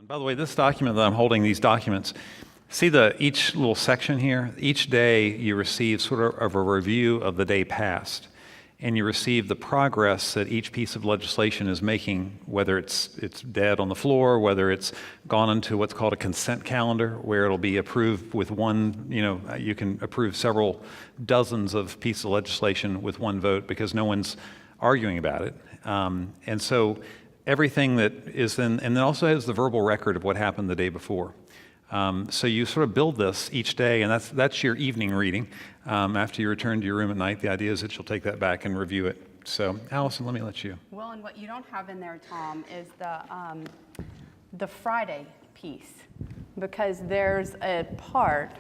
By the way, this document that I'm holding, these documents, see each little section here? Each day you receive sort of a review of the day past, and you receive the progress that each piece of legislation is making, whether it's dead on the floor, whether it's gone into what's called a consent calendar, where it'll be approved with one, you can approve several dozens of pieces of legislation with one vote because no one's arguing about it. And so everything that is and then also has the verbal record of what happened the day before. So you sort of build this each day, and that's your evening reading. After you return to your room at night, the idea is that you'll take that back and review it. So, Allison, let me let you. Well, and what you don't have in there, Tom, is the Friday piece, because there's a part,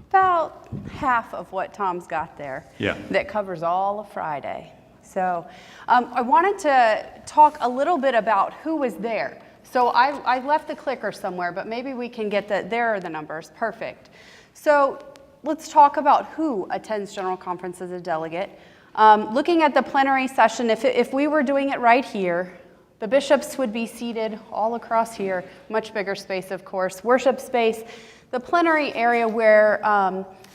about half of what Tom's got there, that covers all of Friday. So I wanted to talk a little bit about who was there. So I left the clicker somewhere, but maybe we can get there are the numbers. Perfect. So let's talk about who attends General Conference as a delegate. Looking at the plenary session, if we were doing it right here, the bishops would be seated all across here, much bigger space, of course, worship space, the plenary area where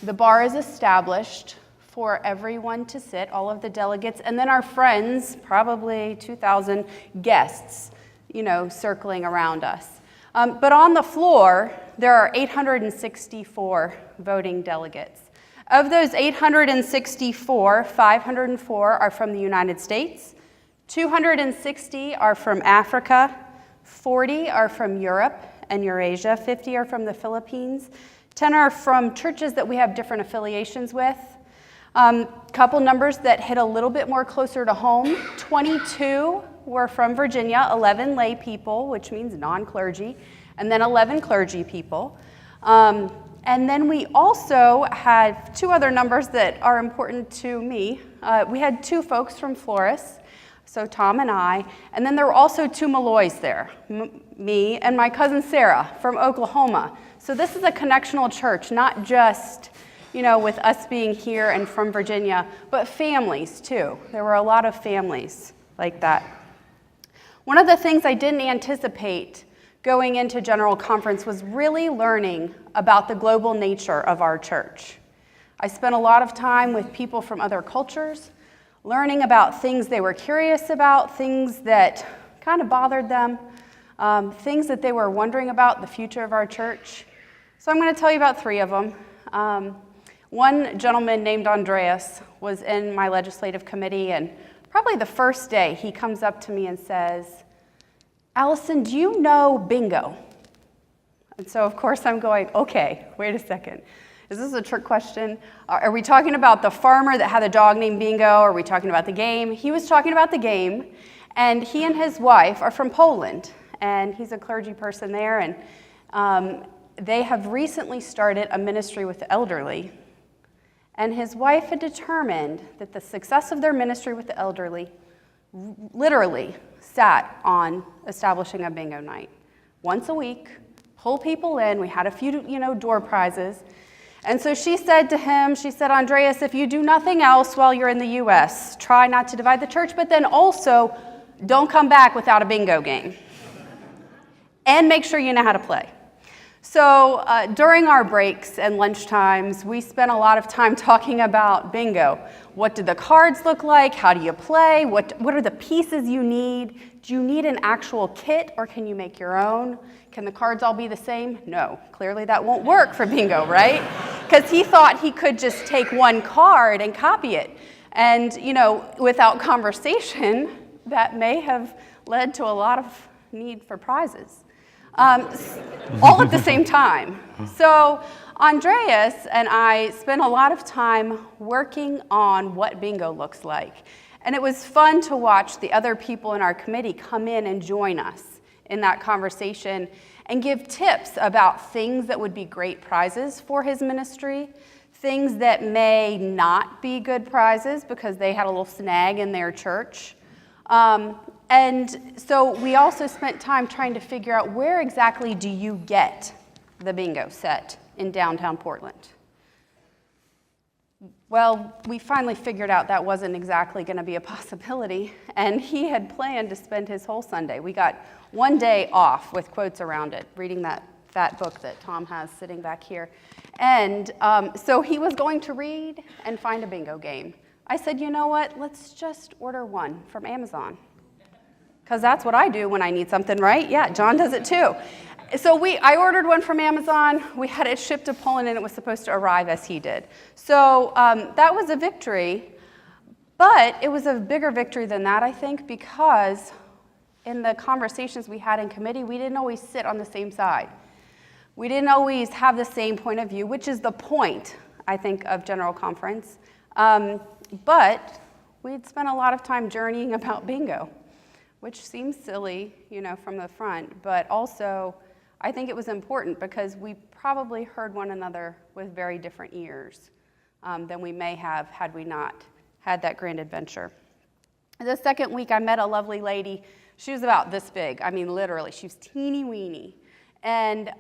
the bar is established for everyone to sit, all of the delegates, and then our friends, probably 2,000 guests, circling around us. But on the floor, there are 864 voting delegates. Of those 864, 504 are from the United States, 260 are from Africa, 40 are from Europe and Eurasia, 50 are from the Philippines, 10 are from churches that we have different affiliations with. Couple numbers that hit a little bit more closer to home. 22 were from Virginia, 11 lay people, which means non-clergy, and then 11 clergy people. And then we also had two other numbers that are important to me. We had 2 folks from Floris, so Tom and I, and then there were also 2 Malloys there, me and my cousin Sarah from Oklahoma. So this is a connectional church, not just with us being here and from Virginia, but families too. There were a lot of families like that. One of the things I didn't anticipate going into General Conference was really learning about the global nature of our church. I spent a lot of time with people from other cultures, learning about things they were curious about, things that kind of bothered them, things that they were wondering about the future of our church. So I'm going to tell you about 3 of them. One gentleman named Andreas was in my legislative committee, and probably the first day he comes up to me and says, "Allison, do you know bingo?" And so of course I'm going, okay, wait a second. Is this a trick question? Are we talking about the farmer that had a dog named Bingo? Are we talking about the game? He was talking about the game, and he and his wife are from Poland, and he's a clergy person there, and they have recently started a ministry with the elderly. And his wife had determined that the success of their ministry with the elderly literally sat on establishing a bingo night. Once a week, pull people in. We had a few, door prizes. And so she said to him, "Andreas, if you do nothing else while you're in the U.S., try not to divide the church, but then also don't come back without a bingo game. And make sure you know how to play." So during our breaks and lunch times, we spent a lot of time talking about bingo. What do the cards look like? How do you play? What are the pieces you need? Do you need an actual kit, or can you make your own? Can the cards all be the same? No, clearly that won't work for bingo, right? Because he thought he could just take one card and copy it. And, without conversation, that may have led to a lot of need for prizes. All at the same time. So Andreas and I spent a lot of time working on what bingo looks like. And it was fun to watch the other people in our committee come in and join us in that conversation and give tips about things that would be great prizes for his ministry, things that may not be good prizes because they had a little snag in their church. And so we also spent time trying to figure out where exactly do you get the bingo set in downtown Portland. Well, we finally figured out that wasn't exactly going to be a possibility, and he had planned to spend his whole Sunday. We got one day off with quotes around it, reading that fat book that Tom has sitting back here. And so he was going to read and find a bingo game. I said, you know what, let's just order one from Amazon. Because that's what I do when I need something, right? Yeah, John does it too. So I ordered one from Amazon. We had it shipped to Poland, and it was supposed to arrive as he did. So that was a victory, but it was a bigger victory than that, I think, because in the conversations we had in committee, we didn't always sit on the same side. We didn't always have the same point of view, which is the point, I think, of General Conference. But we'd spent a lot of time journeying about bingo, which seems silly, from the front, but also I think it was important because we probably heard one another with very different ears than we may have had we not had that grand adventure. The second week, I met a lovely lady. She was about this big. I mean, literally, she was teeny weeny. And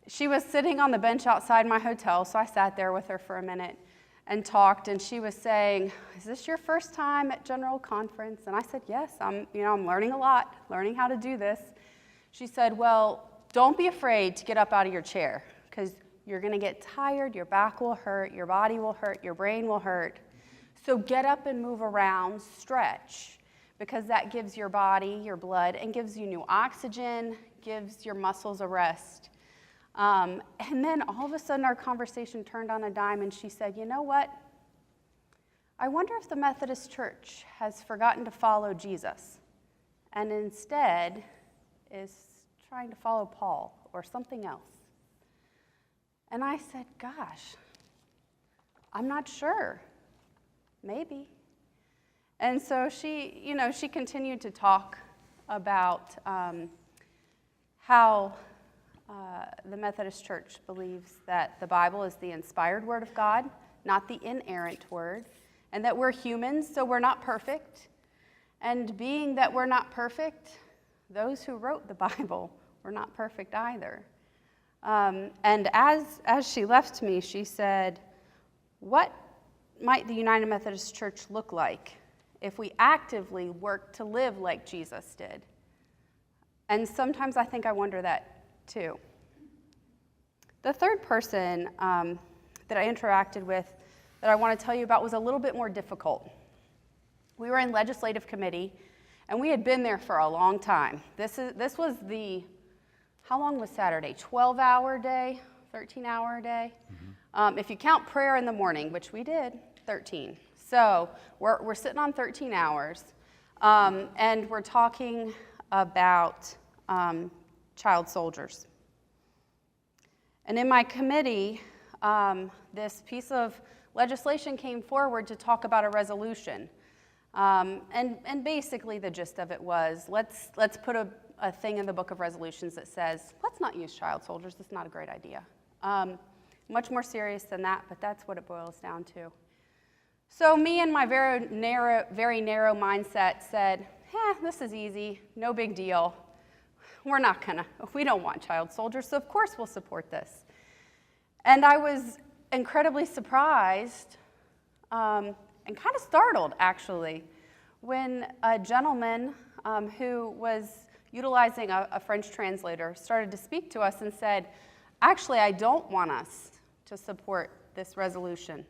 she was sitting on the bench outside my hotel, so I sat there with her for a minute and talked, and she was saying, is this your first time at General Conference? And I said, yes, I'm learning a lot, learning how to do this. She said, well, don't be afraid to get up out of your chair, because you're going to get tired, your back will hurt, your body will hurt, your brain will hurt. So get up and move around, stretch, because that gives your body, your blood, and gives you new oxygen, gives your muscles a rest. And then all of a sudden our conversation turned on a dime, and she said, you know what? I wonder if the Methodist Church has forgotten to follow Jesus and instead is trying to follow Paul or something else. And I said, gosh, I'm not sure. Maybe. And so she continued to talk about how the Methodist Church believes that the Bible is the inspired word of God, not the inerrant word, and that we're humans, so we're not perfect. And being that we're not perfect, those who wrote the Bible were not perfect either. And as she left me, she said, what might the United Methodist Church look like if we actively work to live like Jesus did? And sometimes I think I wonder that too. The third person that I interacted with that I want to tell you about was a little bit more difficult. We were in legislative committee, and we had been there for a long time. This was how long was Saturday? 12-hour day, 13-hour day? Mm-hmm. If you count prayer in the morning, which we did, 13. So we're sitting on 13 hours, and we're talking about child soldiers. And in my committee, this piece of legislation came forward to talk about a resolution. And basically the gist of it was, let's put a thing in the book of resolutions that says, let's not use child soldiers, it's not a great idea. Much more serious than that, but that's what it boils down to. So me and my very narrow mindset said, this is easy, no big deal. We don't want child soldiers, so of course we'll support this. And I was incredibly surprised and kind of startled, actually, when a gentleman who was utilizing a French translator started to speak to us and said, actually, I don't want us to support this resolution.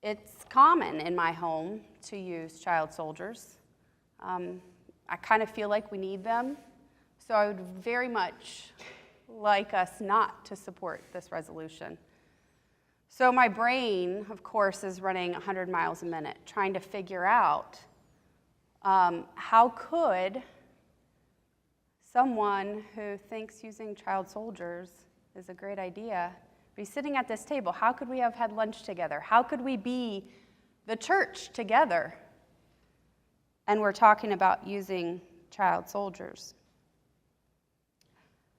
It's common in my home to use child soldiers. I kind of feel like we need them, so I would very much like us not to support this resolution. So my brain, of course, is running 100 miles a minute, trying to figure out how could someone who thinks using child soldiers is a great idea be sitting at this table? How could we have had lunch together? How could we be the church together? And we're talking about using child soldiers.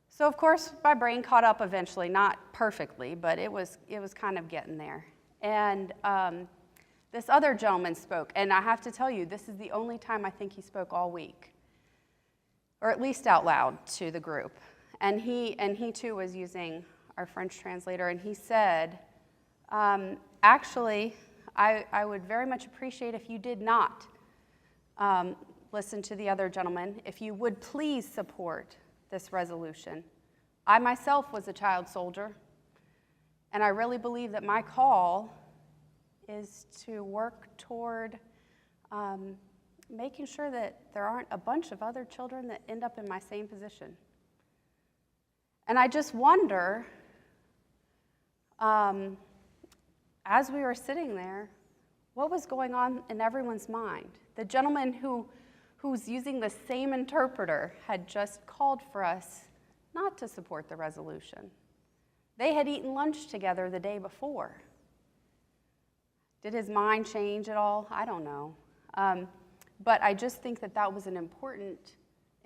So of course, my brain caught up eventually, not perfectly, but it was kind of getting there. And this other gentleman spoke, and I have to tell you, this is the only time I think he spoke all week, or at least out loud to the group. And he too was using our French translator, and he said, actually, I would very much appreciate if you did not listen to the other gentleman, if you would please support this resolution. I myself was a child soldier, and I really believe that my call is to work toward making sure that there aren't a bunch of other children that end up in my same position. And I just wonder, as we were sitting there, what was going on in everyone's mind? The gentleman who's using the same interpreter had just called for us not to support the resolution. They had eaten lunch together the day before. Did his mind change at all? I don't know. But I just think that that was an important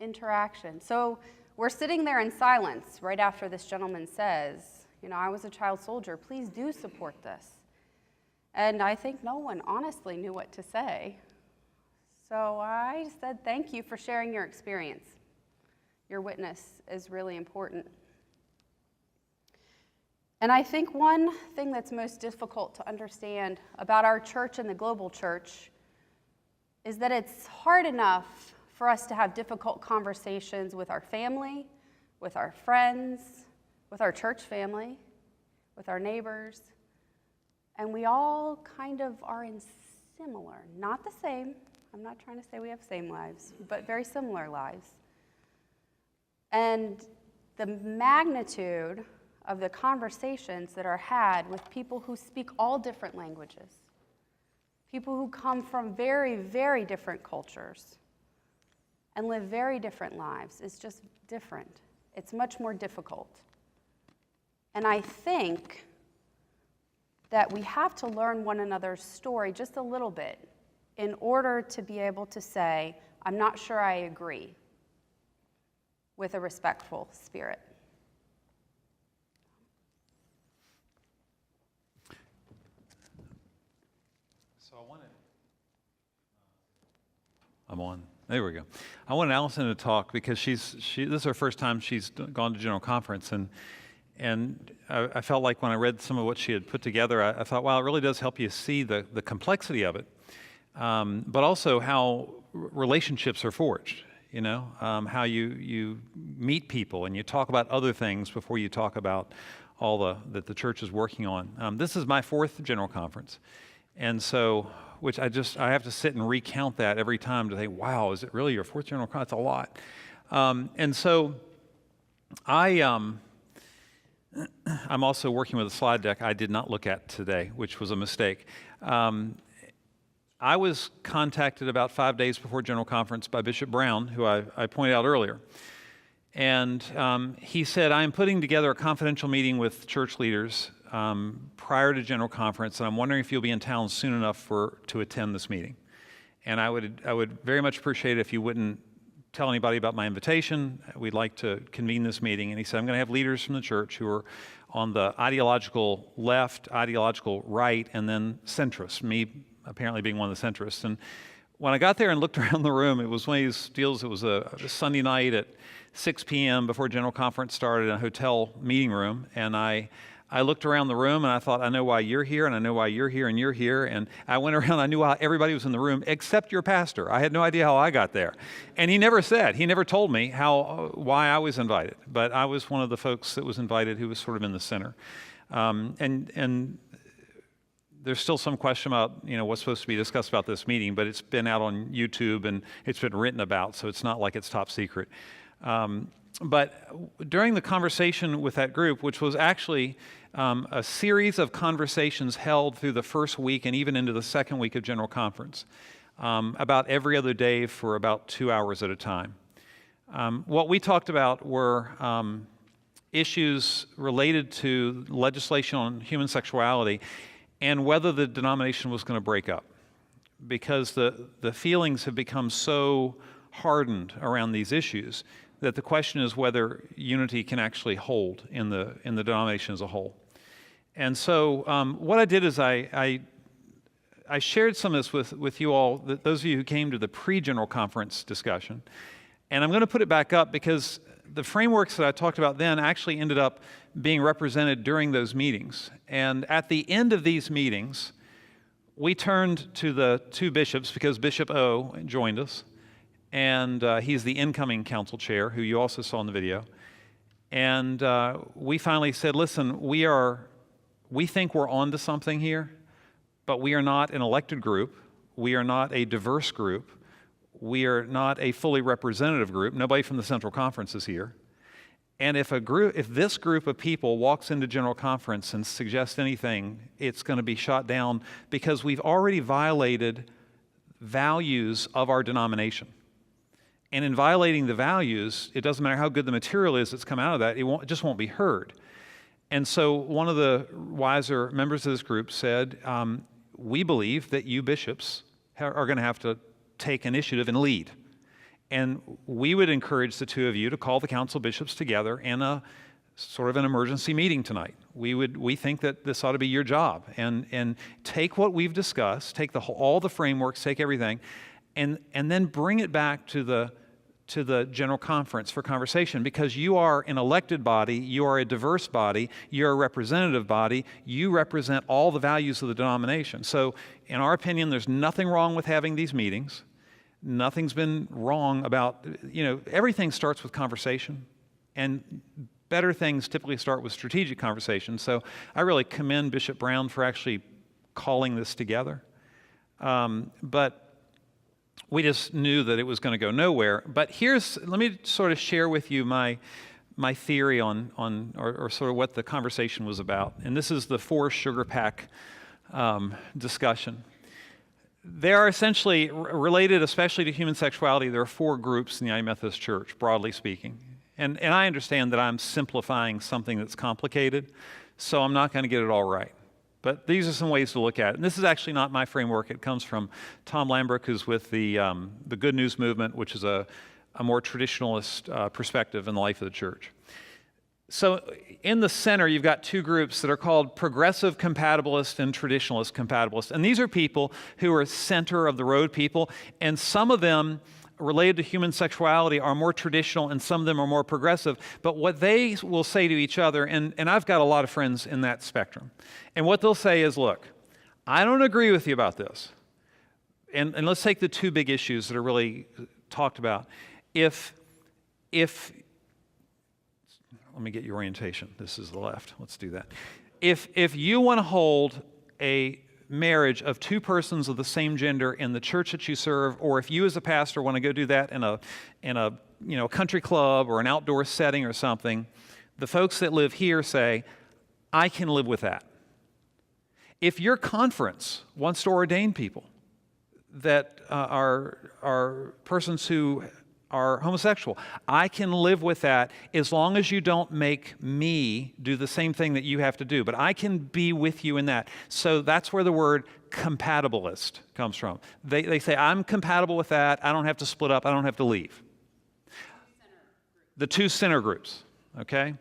interaction. So we're sitting there in silence right after this gentleman says, I was a child soldier, please do support this. And I think no one honestly knew what to say. So I said, thank you for sharing your experience. Your witness is really important. And I think one thing that's most difficult to understand about our church and the global church is that it's hard enough for us to have difficult conversations with our family, with our friends, with our church family, with our neighbors, and we all kind of are in similar, not the same, I'm not trying to say we have same lives, but very similar lives. And the magnitude of the conversations that are had with people who speak all different languages, people who come from very, very different cultures and live very different lives is just different. It's much more difficult. And I think that we have to learn one another's story just a little bit in order to be able to say, I'm not sure I agree, with a respectful spirit. So I'm on. There we go. I wanted Alison to talk because this is her first time she's gone to General Conference, and I felt like when I read some of what she had put together, I thought, wow, it really does help you see the complexity of it, but also how relationships are forged, how you meet people and you talk about other things before you talk about all that the church is working on. This is my 4th General Conference, and so, which I have to sit and recount that every time to think, wow, is it really your 4th General Conference? That's a lot. And so I'm also working with a slide deck I did not look at today, which was a mistake. I was contacted about 5 days before General Conference by Bishop Brown, who I pointed out earlier. And he said, I am putting together a confidential meeting with church leaders prior to General Conference, and I'm wondering if you'll be in town soon enough to attend this meeting. And I would very much appreciate it if you wouldn't tell anybody about my invitation. We'd like to convene this meeting. And he said, I'm going to have leaders from the church who are on the ideological left, ideological right, and then centrist, me apparently being one of the centrists. And when I got there and looked around the room, it was one of these deals. It was a Sunday night at 6 p.m. before General Conference started in a hotel meeting room. And I looked around the room and I thought, I know why you're here, and I know why you're here, and you're here. And I went around, I knew how everybody was in the room except your pastor. I had no idea how I got there. And he never told me why I was invited. But I was one of the folks that was invited who was sort of in the center. And there's still some question about, what's supposed to be discussed about this meeting, but it's been out on YouTube and it's been written about, so it's not like it's top secret. But during the conversation with that group, which was actually a series of conversations held through the first week and even into the second week of General Conference, about every other day for about 2 hours at a time. What we talked about were issues related to legislation on human sexuality and whether the denomination was going to break up, because the feelings have become so hardened around these issues that the question is whether unity can actually hold in the denomination as a whole. And so what I did is I shared some of this with you all, those of you who came to the pre-General Conference discussion, and I'm going to put it back up because the frameworks that I talked about then actually ended up being represented during those meetings. And at the end of these meetings, we turned to the two bishops, because Bishop O joined us, and he's the incoming council chair, who you also saw in the video. And we finally said, listen, we think we're on to something here, but we are not an elected group. We are not a diverse group. We are not a fully representative group. Nobody from the Central Conference is here. And if this group of people walks into General Conference and suggests anything, it's going to be shot down, because we've already violated values of our denomination. And in violating the values, it doesn't matter how good the material is that's come out of that, it just won't be heard. And so one of the wiser members of this group said, we believe that you bishops are going to have to take initiative and lead. And we would encourage the two of you to call the council bishops together in a sort of an emergency meeting tonight. We think that this ought to be your job, and take what we've discussed, take all the frameworks, take everything, and then bring it back to the General Conference for conversation, because you are an elected body, you are a diverse body, you're a representative body, you represent all the values of the denomination. So in our opinion, there's nothing wrong with having these meetings. Nothing's been wrong about, everything starts with conversation, and better things typically start with strategic conversation. So I really commend Bishop Brown for actually calling this together. But we just knew that it was going to go nowhere. But let me sort of share with you my theory on sort of what the conversation was about. And this is the 4 sugar pack discussion. They are essentially related, especially to human sexuality. There are 4 groups in the United Methodist Church, broadly speaking. And I understand that I'm simplifying something that's complicated, so I'm not going to get it all right. But these are some ways to look at it. And this is actually not my framework. It comes from Tom Lambrook, who's with the Good News Movement, which is a more traditionalist perspective in the life of the church. So in the center, you've got 2 groups that are called progressive compatibilist and traditionalist compatibilist. And these are people who are center of the road people, and some of them related to human sexuality are more traditional, and some of them are more progressive. But what they will say to each other, and I've got a lot of friends in that spectrum, and what they'll say is, look, I don't agree with you about this. And let's take the 2 big issues that are really talked about. Let me get your orientation. This is the left. Let's do that. If you want to hold a marriage of 2 persons of the same gender in the church that you serve, or if you as a pastor want to go do that in a country club or an outdoor setting or something, the folks that live here say, I can live with that. If your conference wants to ordain people that are persons who are homosexual, I can live with that as long as you don't make me do the same thing that you have to do. But I can be with you in that. So that's where the word compatibilist comes from. They say, I'm compatible with that. I don't have to split up. I don't have to leave. The 2 center groups, okay?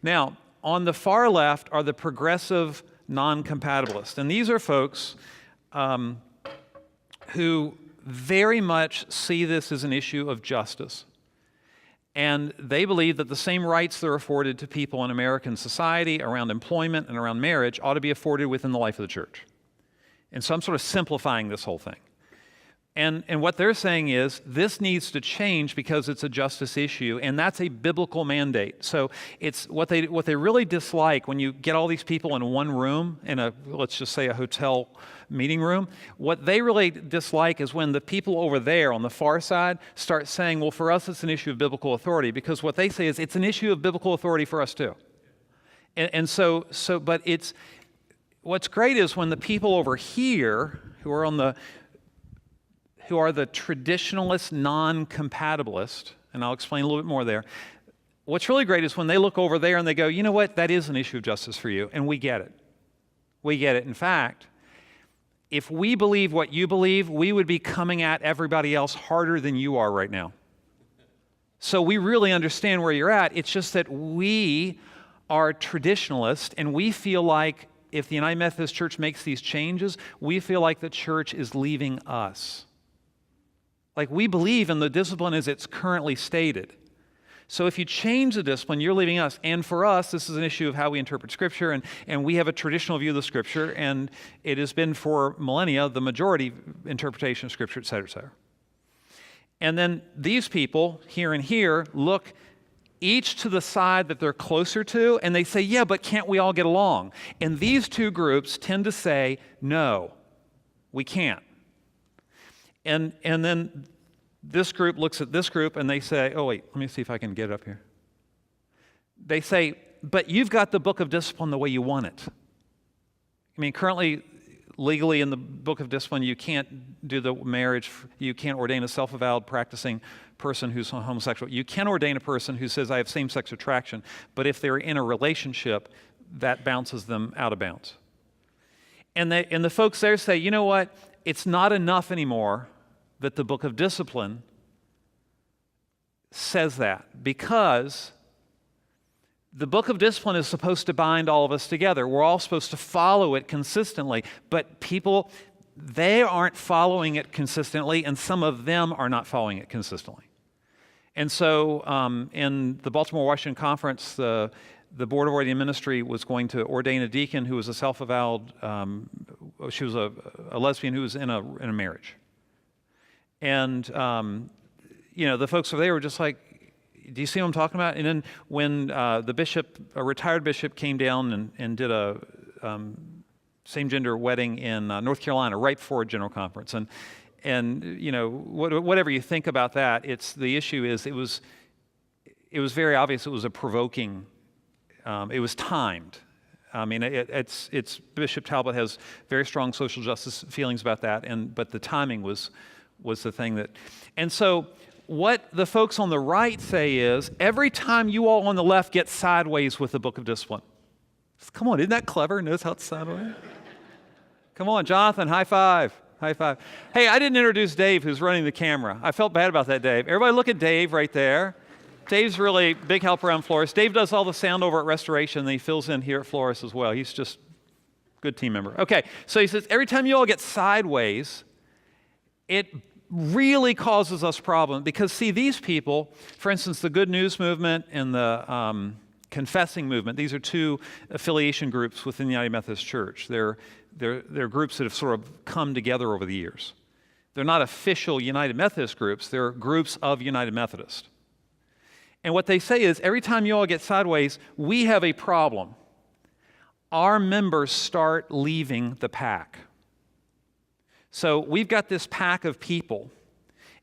Now, on the far left are the progressive non-compatibilists. And these are folks who very much see this as an issue of justice. And they believe that the same rights that are afforded to people in American society around employment and around marriage ought to be afforded within the life of the church. And so I'm sort of simplifying this whole thing. And what they're saying is this needs to change because it's a justice issue, and that's a biblical mandate. So it's what they really dislike when you get all these people in one room, in let's just say a hotel meeting room, what they really dislike is when the people over there on the far side start saying, well, for us it's an issue of biblical authority, because what they say is it's an issue of biblical authority for us too. But what's great is when the people over here who are the traditionalist non-compatibilist, and I'll explain a little bit more there. What's really great is when they look over there and they go, you know what, that is an issue of justice for you, and we get it. We get it. In fact, if we believe what you believe, we would be coming at everybody else harder than you are right now. So we really understand where you're at. It's just that we are traditionalists, and we feel like if the United Methodist Church makes these changes, we feel like the church is leaving us. Like we believe in the discipline as it's currently stated. So if you change the discipline, you're leaving us. And for us, this is an issue of how we interpret Scripture, and we have a traditional view of the Scripture, and it has been for millennia the majority interpretation of Scripture, et cetera, et cetera. And then these people, here and here, look each to the side that they're closer to, and they say, yeah, but can't we all get along? And these two groups tend to say, no, we can't. And then this group looks at this group and they say, oh wait, let me see if I can get it up here. They say, but you've got the book of discipline the way you want it. I mean, currently, legally in the book of discipline, you can't do the marriage, you can't ordain a self-avowed practicing person who's homosexual. You can ordain a person who says, I have same-sex attraction, but if they're in a relationship, that bounces them out of bounds. And the folks there say, you know what, it's not enough anymore that the book of discipline says that, because the book of discipline is supposed to bind all of us together. We're all supposed to follow it consistently, but people, they aren't following it consistently, and some of them are not following it consistently. And so in the Baltimore-Washington Conference, the Board of Ordained Ministry was going to ordain a deacon who was a self-avowed, she was a lesbian who was in a marriage. And, the folks over there were just like, do you see what I'm talking about? And then when the bishop, a retired bishop, came down and did a same-gender wedding in North Carolina right before a general conference, and whatever you think about that, the issue is it was very obvious it was a provoking. It was timed. I mean, it's Bishop Talbot has very strong social justice feelings about that, but the timing was the thing that, and so. What the folks on the right say is, every time you all on the left get sideways with the book of discipline. Come on, isn't that clever? Knows how it's sideways? Come on, Jonathan, high five. High five. Hey, I didn't introduce Dave, who's running the camera. I felt bad about that, Dave. Everybody look at Dave right there. Dave's really big help around Floris. Dave does all the sound over at Restoration, and he fills in here at Floris as well. He's just a good team member. Okay, so he says, every time you all get sideways, it really causes us problems, because see, these people, for instance, the Good News movement and the Confessing movement, these are two affiliation groups within the United Methodist Church. They're groups that have sort of come together over the years. They're not official United Methodist groups, they're groups of United Methodist. And what they say is, every time you all get sideways, we have a problem. Our members start leaving the pack. So we've got this pack of people,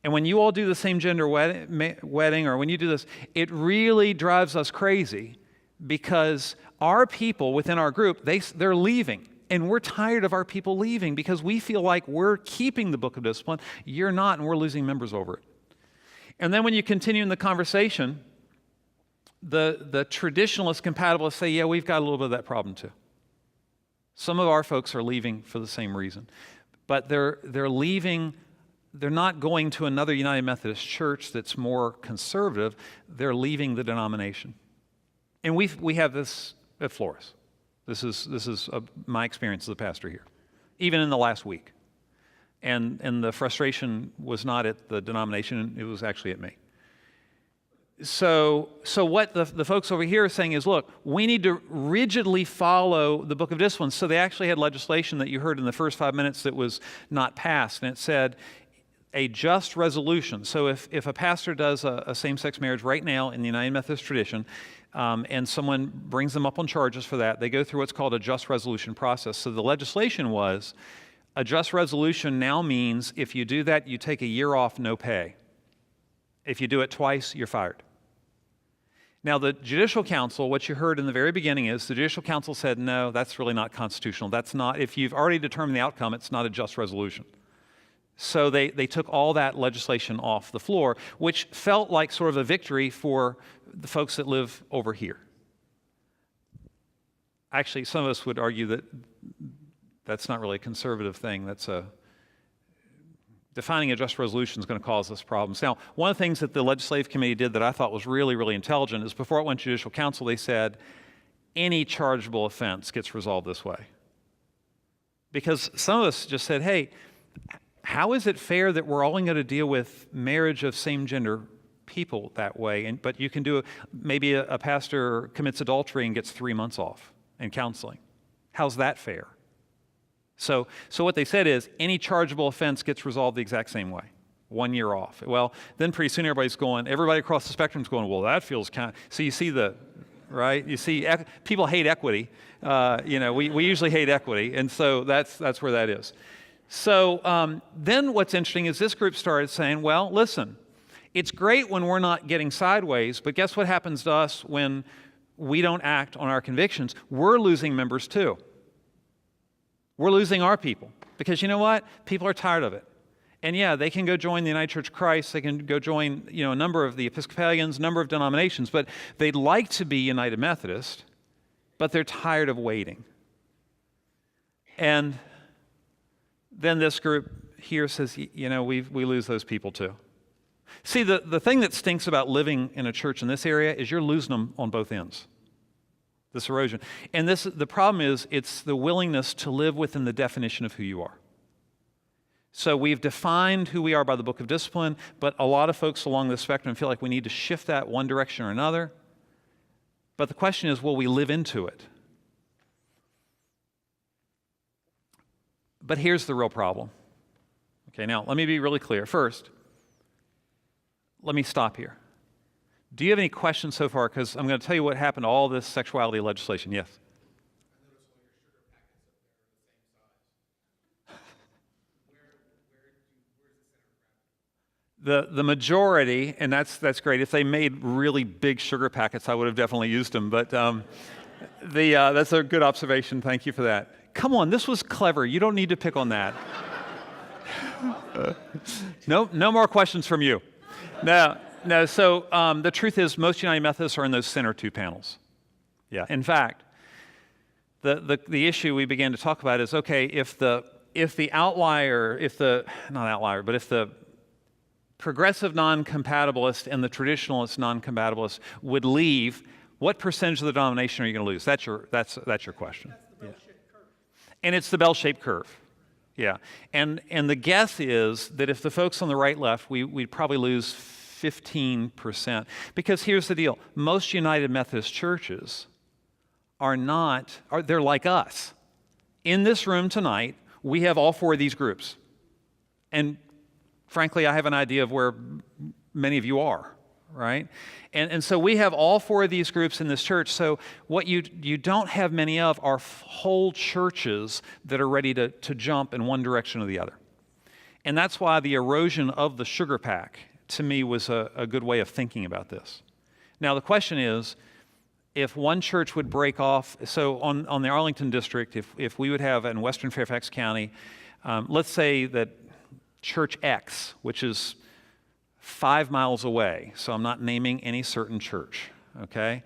and when you all do the same gender wedding, or when you do this, it really drives us crazy, because our people within our group, they're leaving, and we're tired of our people leaving because we feel like we're keeping the book of discipline, you're not, and we're losing members over it. And then when you continue in the conversation, the traditionalist compatibilists say, yeah, we've got a little bit of that problem too. Some of our folks are leaving for the same reason. But they're leaving, they're not going to another United Methodist church that's more conservative, they're leaving the denomination. And we have this at Floris. This is my experience as a pastor here, even in the last week. And the frustration was not at the denomination, it was actually at me. So what the folks over here are saying is, look, we need to rigidly follow the book of discipline. So they actually had legislation that you heard in the first 5 minutes that was not passed, and it said a just resolution. So if a pastor does a same-sex marriage right now in the United Methodist tradition, and someone brings them up on charges for that, they go through what's called a just resolution process. So the legislation was, a just resolution now means if you do that, you take a year off, no pay. If you do it twice, you're fired. Now, the Judicial Council, what you heard in the very beginning is the Judicial Council said, no, that's really not constitutional. That's not, if you've already determined the outcome, it's not a just resolution. So they took all that legislation off the floor, which felt like sort of a victory for the folks that live over here. Actually, some of us would argue that that's not really a conservative thing. Defining a just resolution is going to cause us problems. Now, one of the things that the Legislative Committee did that I thought was really, really intelligent is before it went to Judicial Council, they said, any chargeable offense gets resolved this way. Because some of us just said, hey, how is it fair that we're only going to deal with marriage of same-gender people that way. But you can do, maybe a pastor commits adultery and gets 3 months off in counseling. How's that fair? So what they said is any chargeable offense gets resolved the exact same way. 1 year off. Well, then pretty soon everybody across the spectrum is going, well, that feels kind of, so you see right? You see, people hate equity. We usually hate equity, and so that's where that is. So then what's interesting is this group started saying, well, listen, it's great when we're not getting sideways, but guess what happens to us when we don't act on our convictions? We're losing members too. We're losing our people. Because you know what? People are tired of it. And yeah, they can go join the United Church of Christ, they can go join, a number of the Episcopalians, a number of denominations, but they'd like to be United Methodist, but they're tired of waiting. And then this group here says, we lose those people too. See, the thing that stinks about living in a church in this area is you're losing them on both ends, this erosion. And the problem is, it's the willingness to live within the definition of who you are. So we've defined who we are by the book of discipline, but a lot of folks along the spectrum feel like we need to shift that one direction or another. But the question is, will we live into it? But here's the real problem. Okay, now let me be really clear. First, let me stop here. Do you have any questions so far? Because I'm going to tell you what happened to all this sexuality legislation. Yes? The majority, and that's great. If they made really big sugar packets, I would have definitely used them. But that's a good observation. Thank you for that. Come on, this was clever. You don't need to pick on that. No more questions from you. No. So the truth is, most United Methodists are in those center two panels. Yeah. In fact, the issue we began to talk about is, okay, if the progressive non-compatibilist and the traditionalist non-compatibilist would leave, what percentage of the denomination are you going to lose? That's your question. That's the bell-shaped curve. And it's the bell-shaped curve. Yeah. And the guess is that if the folks on the right left, we'd probably lose 15%. Because here's the deal. Most United Methodist churches they're like us. In this room tonight, we have all four of these groups. And frankly, I have an idea of where many of you are, right? And so we have all four of these groups in this church. So what you don't have many of are whole churches that are ready to jump in one direction or the other. And that's why the erosion of the sugar pack, to me, was a good way of thinking about this. Now, the question is, if one church would break off, so on the Arlington district, if we would have in Western Fairfax County, let's say that Church X, which is 5 miles away, so I'm not naming any certain church, okay,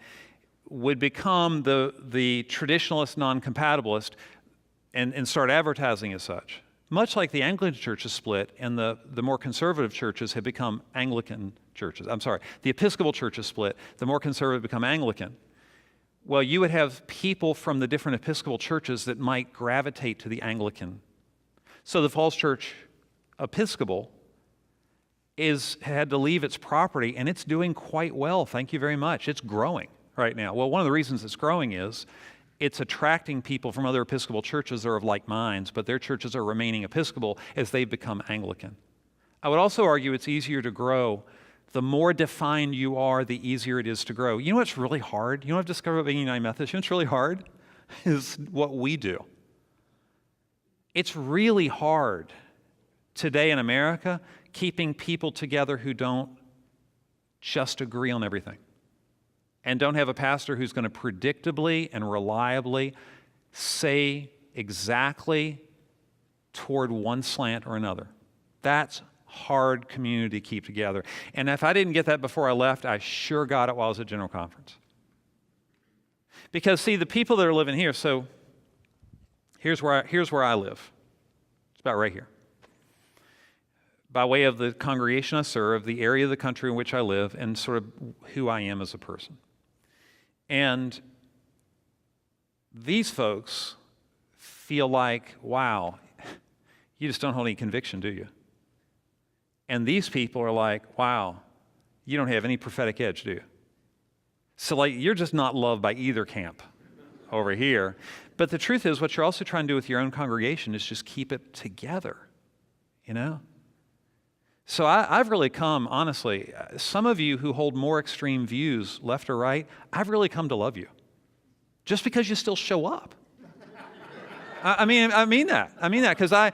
would become the traditionalist non-compatibilist and start advertising as such. Much like the Anglican church is split and the more conservative churches have become Anglican churches. I'm sorry, the Episcopal church is split, the more conservative become Anglican. Well, you would have people from the different Episcopal churches that might gravitate to the Anglican. So the Falls Church Episcopal had to leave its property, and it's doing quite well, thank you very much. It's growing right now. Well, one of the reasons it's growing is it's attracting people from other Episcopal churches that are of like minds, but their churches are remaining Episcopal as they've become Anglican. I would also argue it's easier to grow. The more defined you are, the easier it is to grow. You know what's really hard? You know what I've discovered about being United Methodist? You know what's really hard? Is what we do. It's really hard today in America, keeping people together who don't just agree on everything and don't have a pastor who's going to predictably and reliably say exactly toward one slant or another. That's hard community to keep together. And if I didn't get that before I left, I sure got it while I was at General Conference. Because, see, the people that are living here, so here's where I live. It's about right here. By way of the congregation I serve, the area of the country in which I live, and sort of who I am as a person. And these folks feel like, wow, you just don't hold any conviction, do you? And these people are like, wow, you don't have any prophetic edge, do you? So like you're just not loved by either camp over here. But the truth is, what you're also trying to do with your own congregation is just keep it together, you know? So I've really come, honestly, some of you who hold more extreme views, left or right, I've really come to love you. Just because you still show up. I mean that because I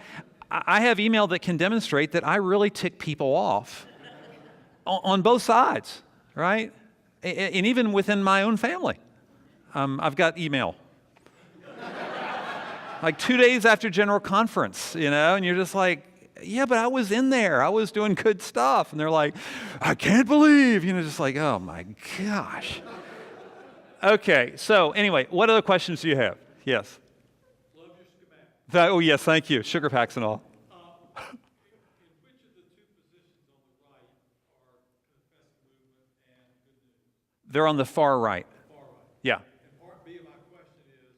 have email that can demonstrate that I really tick people off on both sides, right? And even within my own family. I've got email. Like 2 days after General Conference, you know, and you're just like, yeah, but I was in there. I was doing good stuff. And they're like, I can't believe, you know, just like, oh my gosh. Okay, so anyway, what other questions do you have? Yes. Love your schematic. Oh, yes, thank you. Sugar packs and all. In which of the two positions on the right are confessing movement and good news? They're on the far right. Far right. Yeah. And part B of my question is,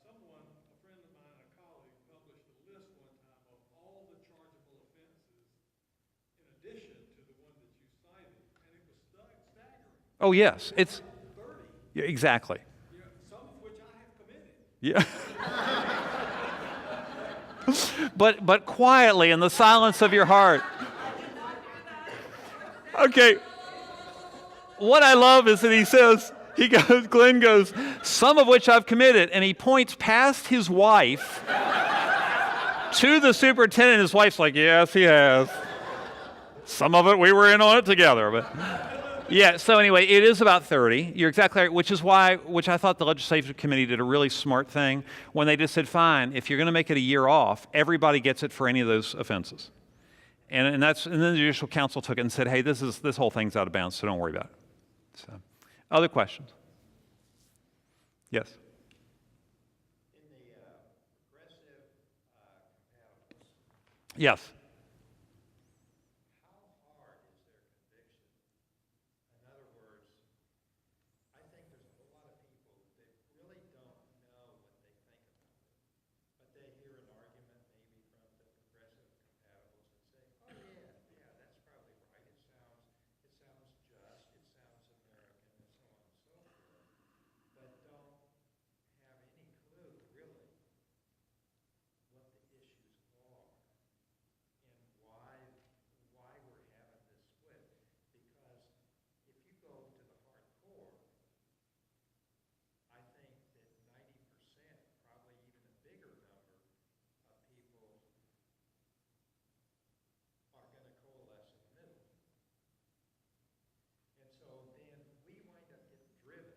someone, a friend of mine, a colleague, published a list one time of all the chargeable offenses in addition to the one that you cited, and it was staggering. Oh, yes. It's 30, yeah, exactly. some of which I have committed. Yeah. But quietly in the silence of your heart. Okay. What I love is that Glenn goes, some of which I've committed, and he points past his wife to the superintendent. His wife's like, yes, he has. Some of it, we were in on it together, but yeah, so anyway, it is about 30. You're exactly right, which I thought the legislative committee did a really smart thing when they just said, fine, if you're going to make it a year off, everybody gets it for any of those offenses. And then the Judicial Council took it and said, hey, this whole thing's out of bounds, so don't worry about it. So, other questions? Yes? In the progressive compatibles, Yes. how hard is their conviction? In other words, I think there's a whole lot of people that really don't know what they think about it, but they hear an argument maybe from the progressive compatibles and say, oh yeah, that's probably right. It sounds just, it sounds American, and so on and so forth, but don't have any clue really what the issues are and why we're having this split. Because if you go to the hardcore, I think that 90%, probably even a bigger number of people are going to coalesce in the middle. And so then we wind up getting driven,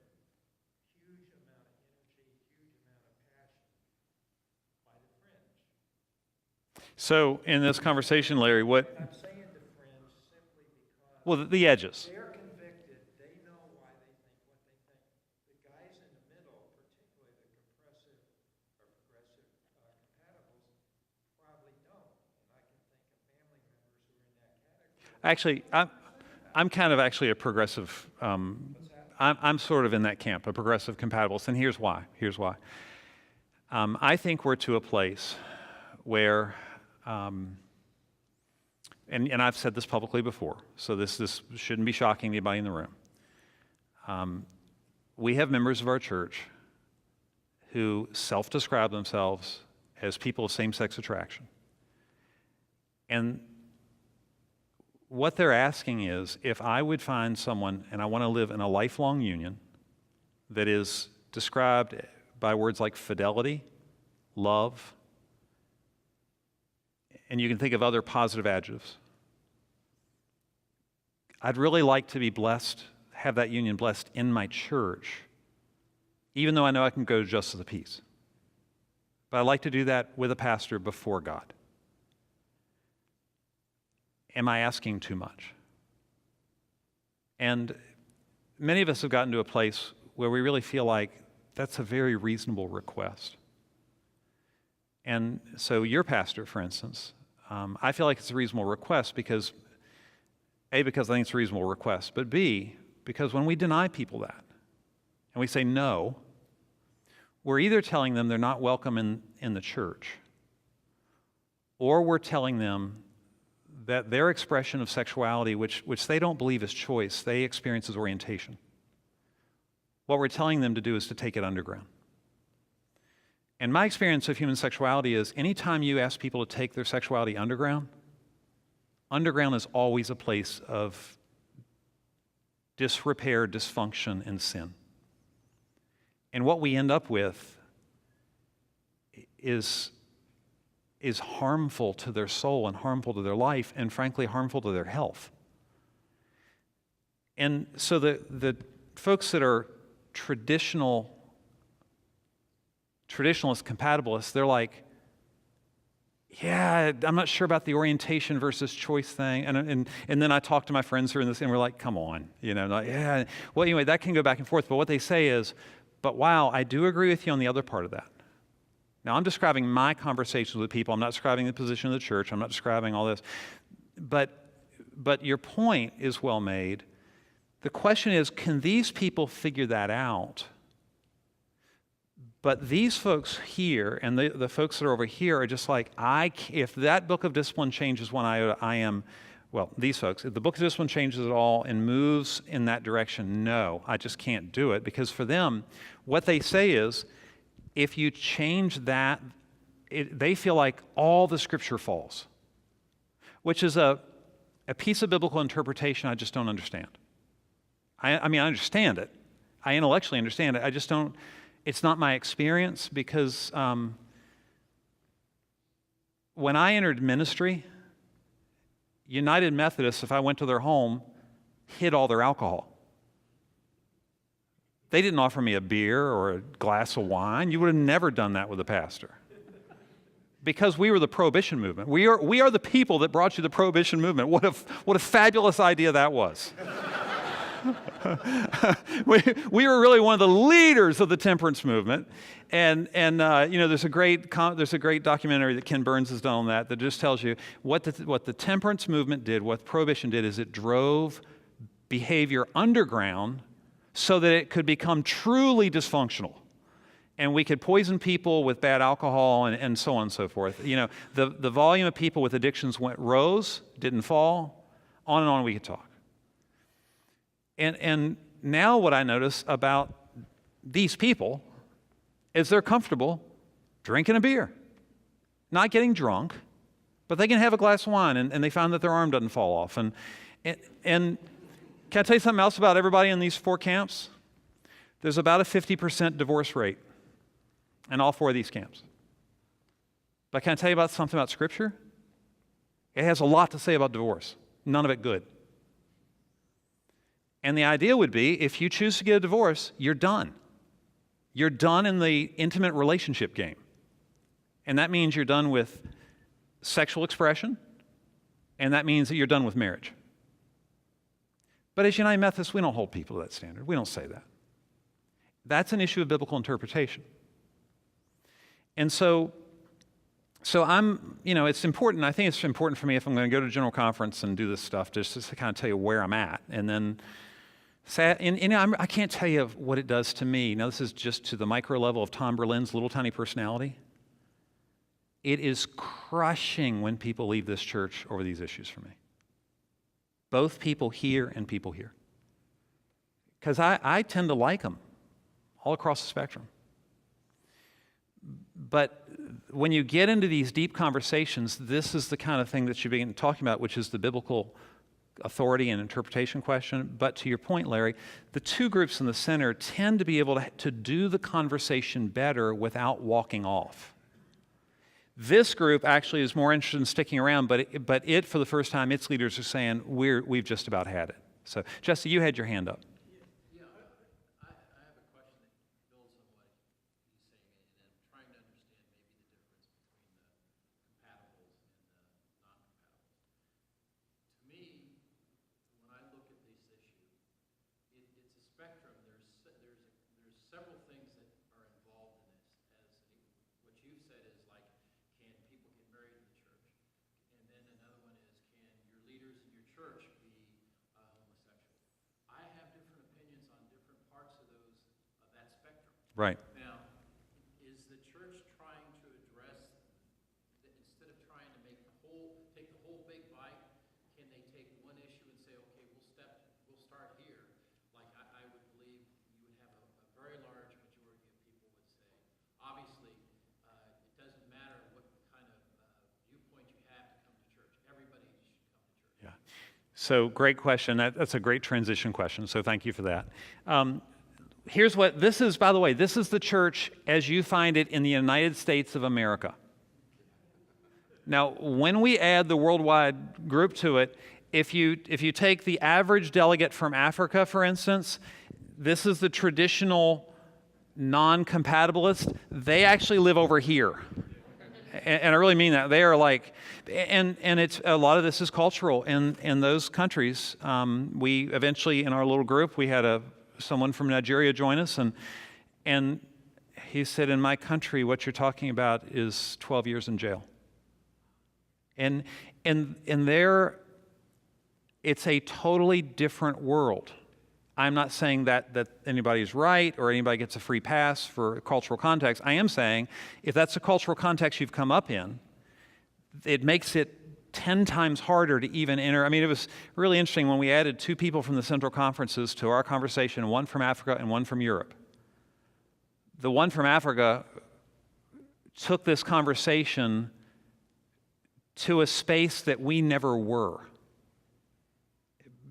huge amount of energy, huge amount of passion by the fringe. So in this conversation, Larry, I'm saying the fringe simply because well, the edges. they're convicted, they know why they think what they think. The guys in the middle, particularly the progressive compatibles, probably don't. And I can think of family members who are in that category. Actually, I'm kind of actually a progressive, I'm sort of in that camp, a progressive compatibilist, and here's why. I think we're to a place where, and I've said this publicly before, so this shouldn't be shocking to anybody in the room. We have members of our church who self-describe themselves as people of same-sex attraction. And what they're asking is, if I would find someone, and I want to live in a lifelong union that is described by words like fidelity, love, and you can think of other positive adjectives. I'd really like to be blessed, have that union blessed in my church, even though I know I can go to justice of the peace. But I'd like to do that with a pastor before God. Am I asking too much? And many of us have gotten to a place where we really feel like that's a very reasonable request. And so your pastor, for instance, I feel like it's a reasonable request because, A, because I think it's a reasonable request, but B, because when we deny people that, and we say no, we're either telling them they're not welcome in the church, or we're telling them that their expression of sexuality, which they don't believe is choice, they experience as orientation. What we're telling them to do is to take it underground. And my experience of human sexuality is anytime you ask people to take their sexuality underground, underground is always a place of disrepair, dysfunction, and sin. And what we end up with is harmful to their soul and harmful to their life and frankly harmful to their health. And so the folks that are traditionalist compatibilists, they're like, yeah, I'm not sure about the orientation versus choice thing. And then I talk to my friends who are in this, and we're like, come on, like, yeah. Well, anyway, that can go back and forth. But what they say is, but wow, I do agree with you on the other part of that. Now, I'm describing my conversations with people. I'm not describing the position of the church. I'm not describing all this. But your point is well made. The question is, can these people figure that out? But these folks here and the folks that are over here are just like, if that book of discipline changes one iota, these folks, if the book of discipline changes at all and moves in that direction, no, I just can't do it. Because for them, what they say is, if you change that, they feel like all the scripture falls, which is a piece of biblical interpretation I just don't understand. I mean, I understand it. I intellectually understand it. I just don't, it's not my experience because when I entered ministry, United Methodists, if I went to their home, hid all their alcohol. They didn't offer me a beer or a glass of wine. You would have never done that with a pastor. Because we were the Prohibition movement. We are the people that brought you the Prohibition movement. What a fabulous idea that was. we were really one of the leaders of the temperance movement. And there's a great documentary that Ken Burns has done on that just tells you what the temperance movement did, what Prohibition did, is it drove behavior underground so that it could become truly dysfunctional. And we could poison people with bad alcohol and so on and so forth. The volume of people with addictions rose, didn't fall, on and on we could talk. And now what I notice about these people is they're comfortable drinking a beer, not getting drunk, but they can have a glass of wine and they find that their arm doesn't fall off. And can I tell you something else about everybody in these four camps? There's about a 50% divorce rate in all four of these camps. But can I tell you about something about Scripture? It has a lot to say about divorce, none of it good. And the idea would be, if you choose to get a divorce, you're done. You're done in the intimate relationship game. And that means you're done with sexual expression, and that means that you're done with marriage. But as United Methodists, we don't hold people to that standard. We don't say that. That's an issue of biblical interpretation. And so I'm, it's important. I think it's important for me if I'm going to go to General Conference and do this stuff, just to kind of tell you where I'm at. And then, I can't tell you what it does to me. Now, this is just to the micro level of Tom Berlin's little tiny personality. It is crushing when people leave this church over these issues for me. Both people here and people here. Because I tend to like them all across the spectrum. But when you get into these deep conversations, this is the kind of thing that you begin talking about, which is the biblical authority and interpretation question. But to your point, Larry, the two groups in the center tend to be able to do the conversation better without walking off. This group actually is more interested in sticking around, but for the first time, its leaders are saying, we've just about had it. So, Jesse, you had your hand up. Yeah, I have a question that builds on what he's saying, and I'm trying to understand maybe the difference between the compatibles and the non-compatibles. To me, when I look at this issue, it's a spectrum. There's several things that are involved in this. What you've said is like, can people get married in the church? And then another one is, can your leaders in your church be homosexual? I have different opinions on different parts of that spectrum. Right. Now, is the church trying to address, instead of trying to take the whole big bite, So great question. That's a great transition question, so thank you for that. Here's what this is, by the way, this is the church as you find it in the United States of America. Now, when we add the worldwide group to it, if you take the average delegate from Africa, for instance, this is the traditional non-compatibilist. They actually live over here. And I really mean that. They are like, and it's a lot of this is cultural in those countries. We eventually, in our little group, we had someone from Nigeria join us, and he said, in my country, what you're talking about is 12 years in jail. And there, it's a totally different world. I'm not saying that anybody's right or anybody gets a free pass for cultural context. I am saying if that's a cultural context you've come up in, it makes it 10 times harder to even enter. I mean, it was really interesting when we added 2 people from the Central Conferences to our conversation, one from Africa and one from Europe. The one from Africa took this conversation to a space that we never were,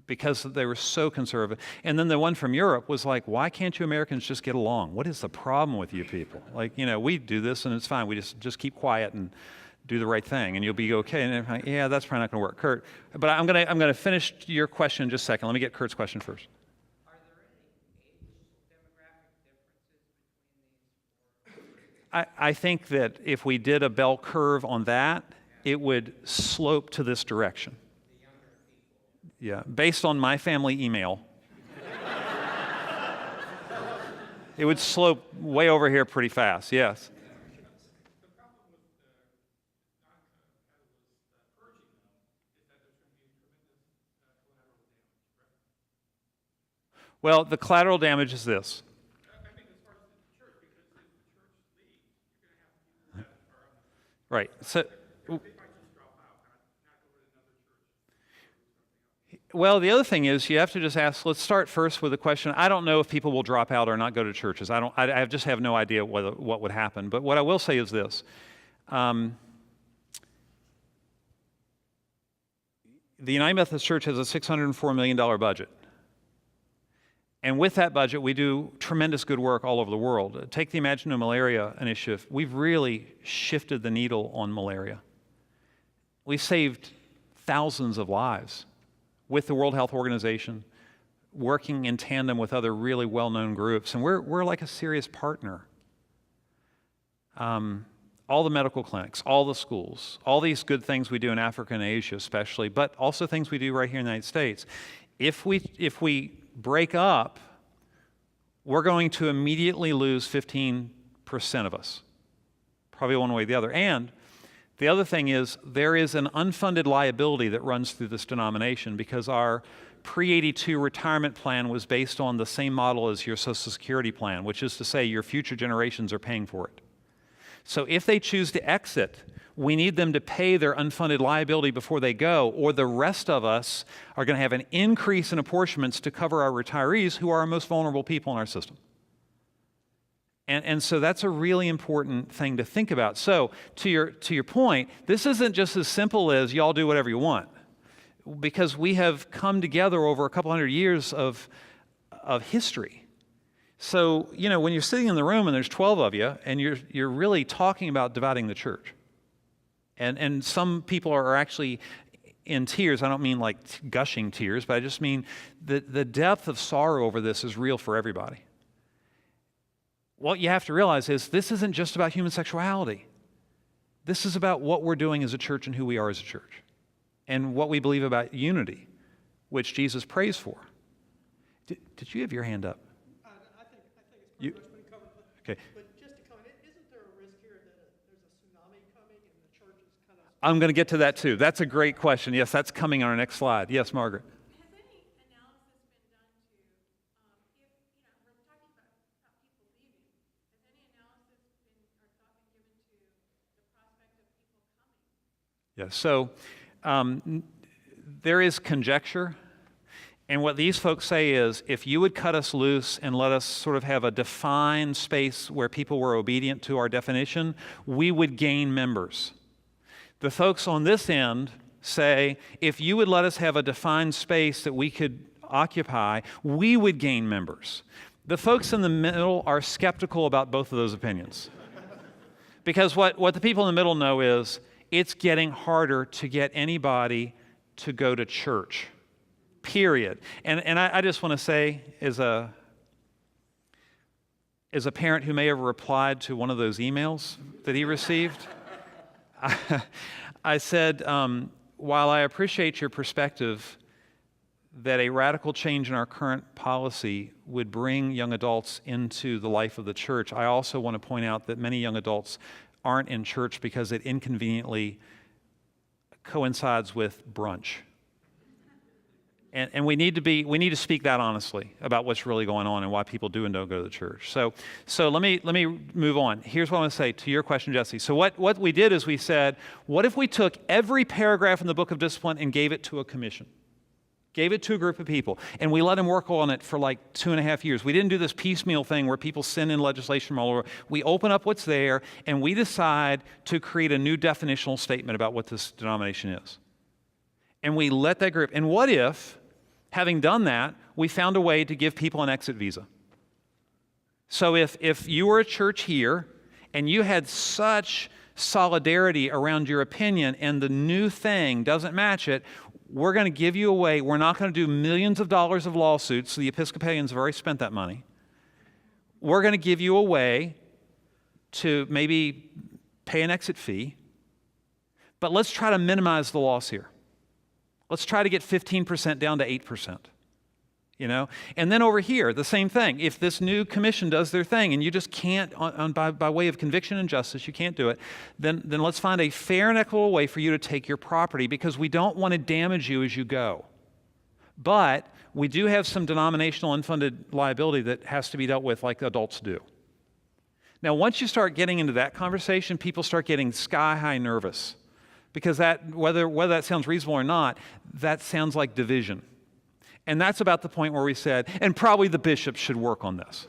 because they were so conservative. And then the one from Europe was like, why can't you Americans just get along? What is the problem with you people? Like, we do this and it's fine. We just keep quiet and do the right thing and you'll be okay. And I'm like, yeah, that's probably not going to work. Kurt, but I'm going to finish your question in just a second. Let me get Kurt's question first. Are there any age demographic differences between these? I think that if we did a bell curve on that, it would slope to this direction. Yeah, based on my family email, it would slope way over here pretty fast, yes. The problem with non-compatibilists purging them is that there's going to be tremendous collateral damage, right? Well, the collateral damage is this. I mean, as far as the church, because if the church leaves, you're going to have people that are, Right. So, they might just drop out, not go to another church. well, the other thing is you have to just ask, let's start first with a question. I don't know if people will drop out or not go to churches. I just have no idea what would happen. But what I will say is this. The United Methodist Church has a $604 million budget. And with that budget, we do tremendous good work all over the world. Take the Imagine No Malaria initiative. We've really shifted the needle on malaria. We've saved thousands of lives with the World Health Organization, working in tandem with other really well-known groups. And we're like a serious partner. All the medical clinics, all the schools, all these good things we do in Africa and Asia especially, but also things we do right here in the United States. If we break up, we're going to immediately lose 15% of us, probably one way or the other. And the other thing is there is an unfunded liability that runs through this denomination because our pre-82 retirement plan was based on the same model as your Social Security plan, which is to say your future generations are paying for it. So if they choose to exit, we need them to pay their unfunded liability before they go, or the rest of us are going to have an increase in apportionments to cover our retirees who are our most vulnerable people in our system. And so that's a really important thing to think about. So to your point, this isn't just as simple as y'all do whatever you want, because we have come together over a couple hundred years of history. So, when you're sitting in the room and there's 12 of you and you're really talking about dividing the church. And some people are actually in tears. I don't mean like gushing tears, but I just mean the depth of sorrow over this is real for everybody. What you have to realize is this isn't just about human sexuality. This is about what we're doing as a church and who we are as a church. And what we believe about unity, which Jesus prays for. Did you have your hand up? I think it's pretty much been covered. Okay. But just to comment, isn't there a risk here that there's a tsunami coming and the church is kind of... I'm going to get to that too. That's a great question. Yes, that's coming on our next slide. Yes, Margaret. Has any analysis been done to, if, we're talking about people leaving, has any analysis been, or thought been given to the prospect of people coming? Yes, so there is conjecture. And what these folks say is, if you would cut us loose and let us sort of have a defined space where people were obedient to our definition, we would gain members. The folks on this end say, if you would let us have a defined space that we could occupy, we would gain members. The folks in the middle are skeptical about both of those opinions. Because what the people in the middle know is it's getting harder to get anybody to go to church, period. And I just want to say, as a parent who may have replied to one of those emails that he received, I said, while I appreciate your perspective that a radical change in our current policy would bring young adults into the life of the church, I also want to point out that many young adults aren't in church because it inconveniently coincides with brunch. And we need to speak that honestly about what's really going on and why people do and don't go to the church. So let me move on. Here's what I want to say to your question, Jesse. So what we did is we said, what if we took every paragraph in the Book of Discipline and gave it to a commission? Gave it to a group of people, and we let them work on it for like 2.5 years. We didn't do this piecemeal thing where people send in legislation from all over. We open up what's there, and we decide to create a new definitional statement about what this denomination is. And we let that group, and what if, having done that, we found a way to give people an exit visa? So if you were a church here, and you had such solidarity around your opinion, and the new thing doesn't match it, we're going to give you a way. We're not going to do millions of dollars of lawsuits. The Episcopalians have already spent that money. We're going to give you a way to maybe pay an exit fee, but let's try to minimize the loss here. Let's try to get 15% down to 8%. And then over here, the same thing. If this new commission does their thing and you just can't, by way of conviction and justice, you can't do it, then let's find a fair and equitable way for you to take your property, because we don't want to damage you as you go. But we do have some denominational unfunded liability that has to be dealt with like adults do. Now, once you start getting into that conversation, people start getting sky-high nervous, because that, whether that sounds reasonable or not, that sounds like division. And that's about the point where we said, and probably the bishops should work on this.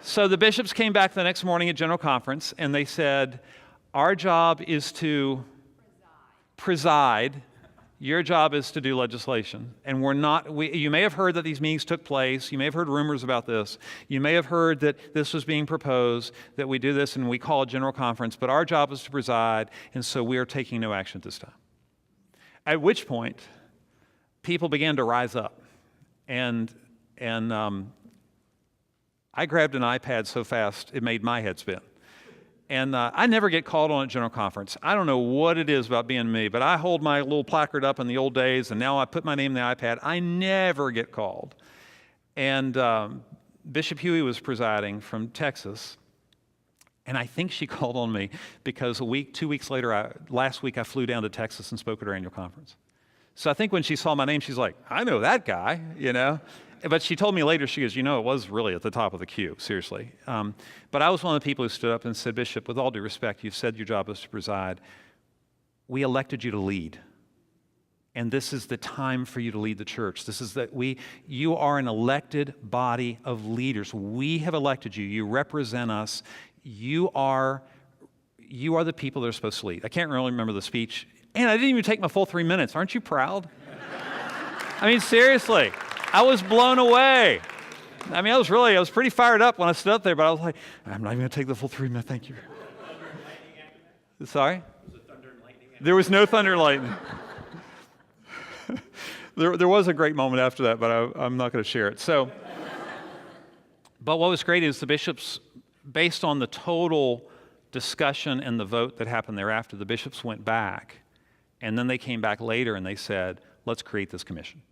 So the bishops came back the next morning at General Conference, and they said, our job is to preside. Your job is to do legislation. And you may have heard that these meetings took place. You may have heard rumors about this. You may have heard that this was being proposed, that we do this and we call a General Conference. But our job is to preside, and so we are taking no action at this time. At which point, people began to rise up, and I grabbed an iPad so fast it made my head spin. And I never get called on at General Conference. I don't know what it is about being me, but I hold my little placard up in the old days, and now I put my name in the iPad. I never get called. And Bishop Huey was presiding from Texas, and I think she called on me because 2 weeks later, last week I flew down to Texas and spoke at her annual conference. So I think when she saw my name, she's like, I know that guy, But she told me later, she goes, it was really at the top of the queue, seriously. But I was one of the people who stood up and said, Bishop, with all due respect, you've said your job is to preside. We elected you to lead. And this is the time for you to lead the church. You are an elected body of leaders. We have elected you. You represent us. You are the people that are supposed to lead. I can't really remember the speech. And I didn't even take my full 3 minutes. Aren't you proud? I mean, seriously, I was blown away. I mean, I was pretty fired up when I stood up there, but I was like, I'm not even going to take the full 3 minutes. Thank you. Sorry? Was it thunder and lightning? There was no thunder and lightning. There was a great moment after that, but I'm not going to share it. But what was great is the bishops, based on the total discussion and the vote that happened thereafter, the bishops went back, and then they came back later and they said, let's create this commission.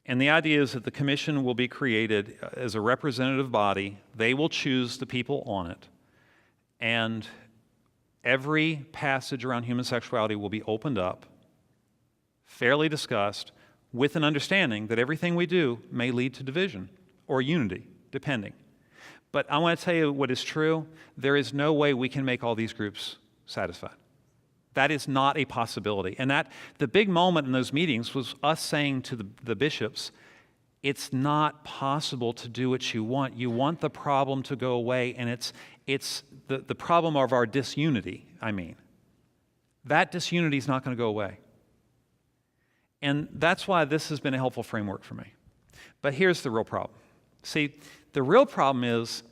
And the idea is that the commission will be created as a representative body. They will choose the people on it. And every passage around human sexuality will be opened up, fairly discussed, with an understanding that everything we do may lead to division or unity, depending. But I want to tell you what is true. There is no way we can make all these groups satisfied. That is not a possibility. And the big moment in those meetings was us saying to the bishops, it's not possible to do what you want. You want the problem to go away, and it's the problem of our disunity, that disunity is not going to go away. And that's why this has been a helpful framework for me. But here's the real problem. See, the real problem is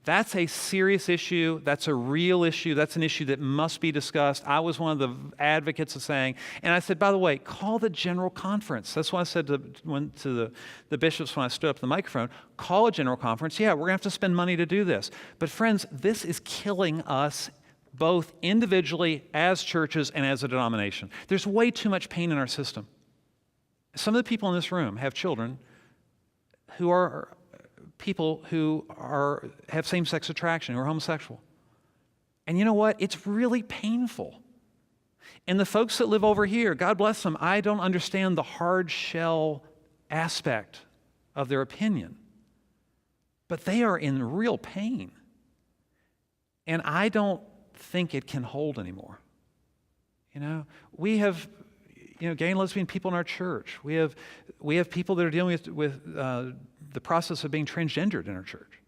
that's a serious issue. That's a real issue. That's an issue that must be discussed. I was one of the advocates of saying, and I said, by the way, call the general conference. That's why I said to the bishops when I stood up to the microphone, call a general conference. Yeah, we're going to have to spend money to do this. But friends, this is killing us both individually, as churches, and as a denomination. There's way too much pain in our system. Some of the people in this room have children who are people who have same-sex attraction, who are homosexual. And you know what? It's really painful. And the folks that live over here, God bless them, I don't understand the hard shell aspect of their opinion. But they are in real pain. And I don't think it can hold anymore. You know, we have gay and lesbian people in our church. We have people that are dealing with the process of being transgendered in our church.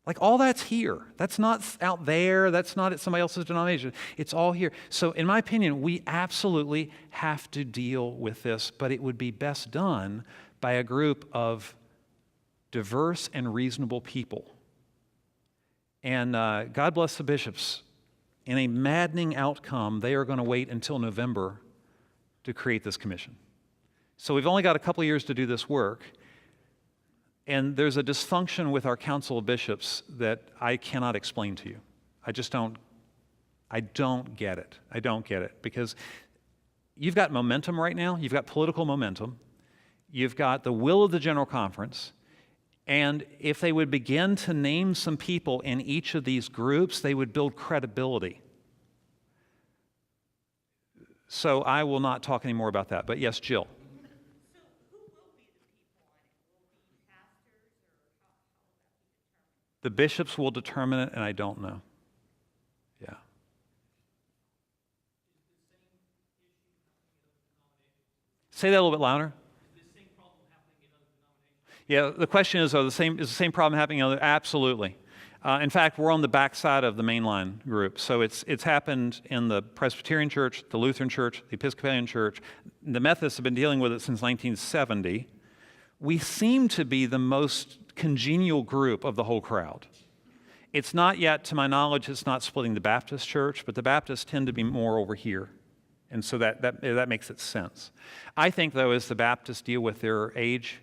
Like, all that's here. That's not out there. That's not at somebody else's denomination. It's all here. So in my opinion, we absolutely have to deal with this, but it would be best done by a group of diverse and reasonable people. And God bless the bishops. In a maddening outcome, they are going to wait until November to create this commission. So we've only got a couple of years to do this work. And there's a dysfunction with our council of bishops that I cannot explain to you. I don't get it. I don't get it. Because you've got momentum right now. You've got political momentum. You've got the will of the General Conference. And if they would begin to name some people in each of these groups, they would build credibility. So I will not talk any more about that. But yes, Jill. The bishops will determine it, and I don't know. Yeah. Say that a little bit louder. Is the same problem happening in other denominations? Yeah, the question is, is the same problem happening in other? Absolutely. In fact, we're on the backside of the mainline group. So it's happened in the Presbyterian Church, the Lutheran Church, the Episcopalian Church. The Methodists have been dealing with it since 1970. We seem to be the most congenial group of the whole crowd. It's not yet, to my knowledge, it's not splitting the Baptist church, but the Baptists tend to be more over here. And so that makes it sense. I think, though, as the Baptists deal with their age,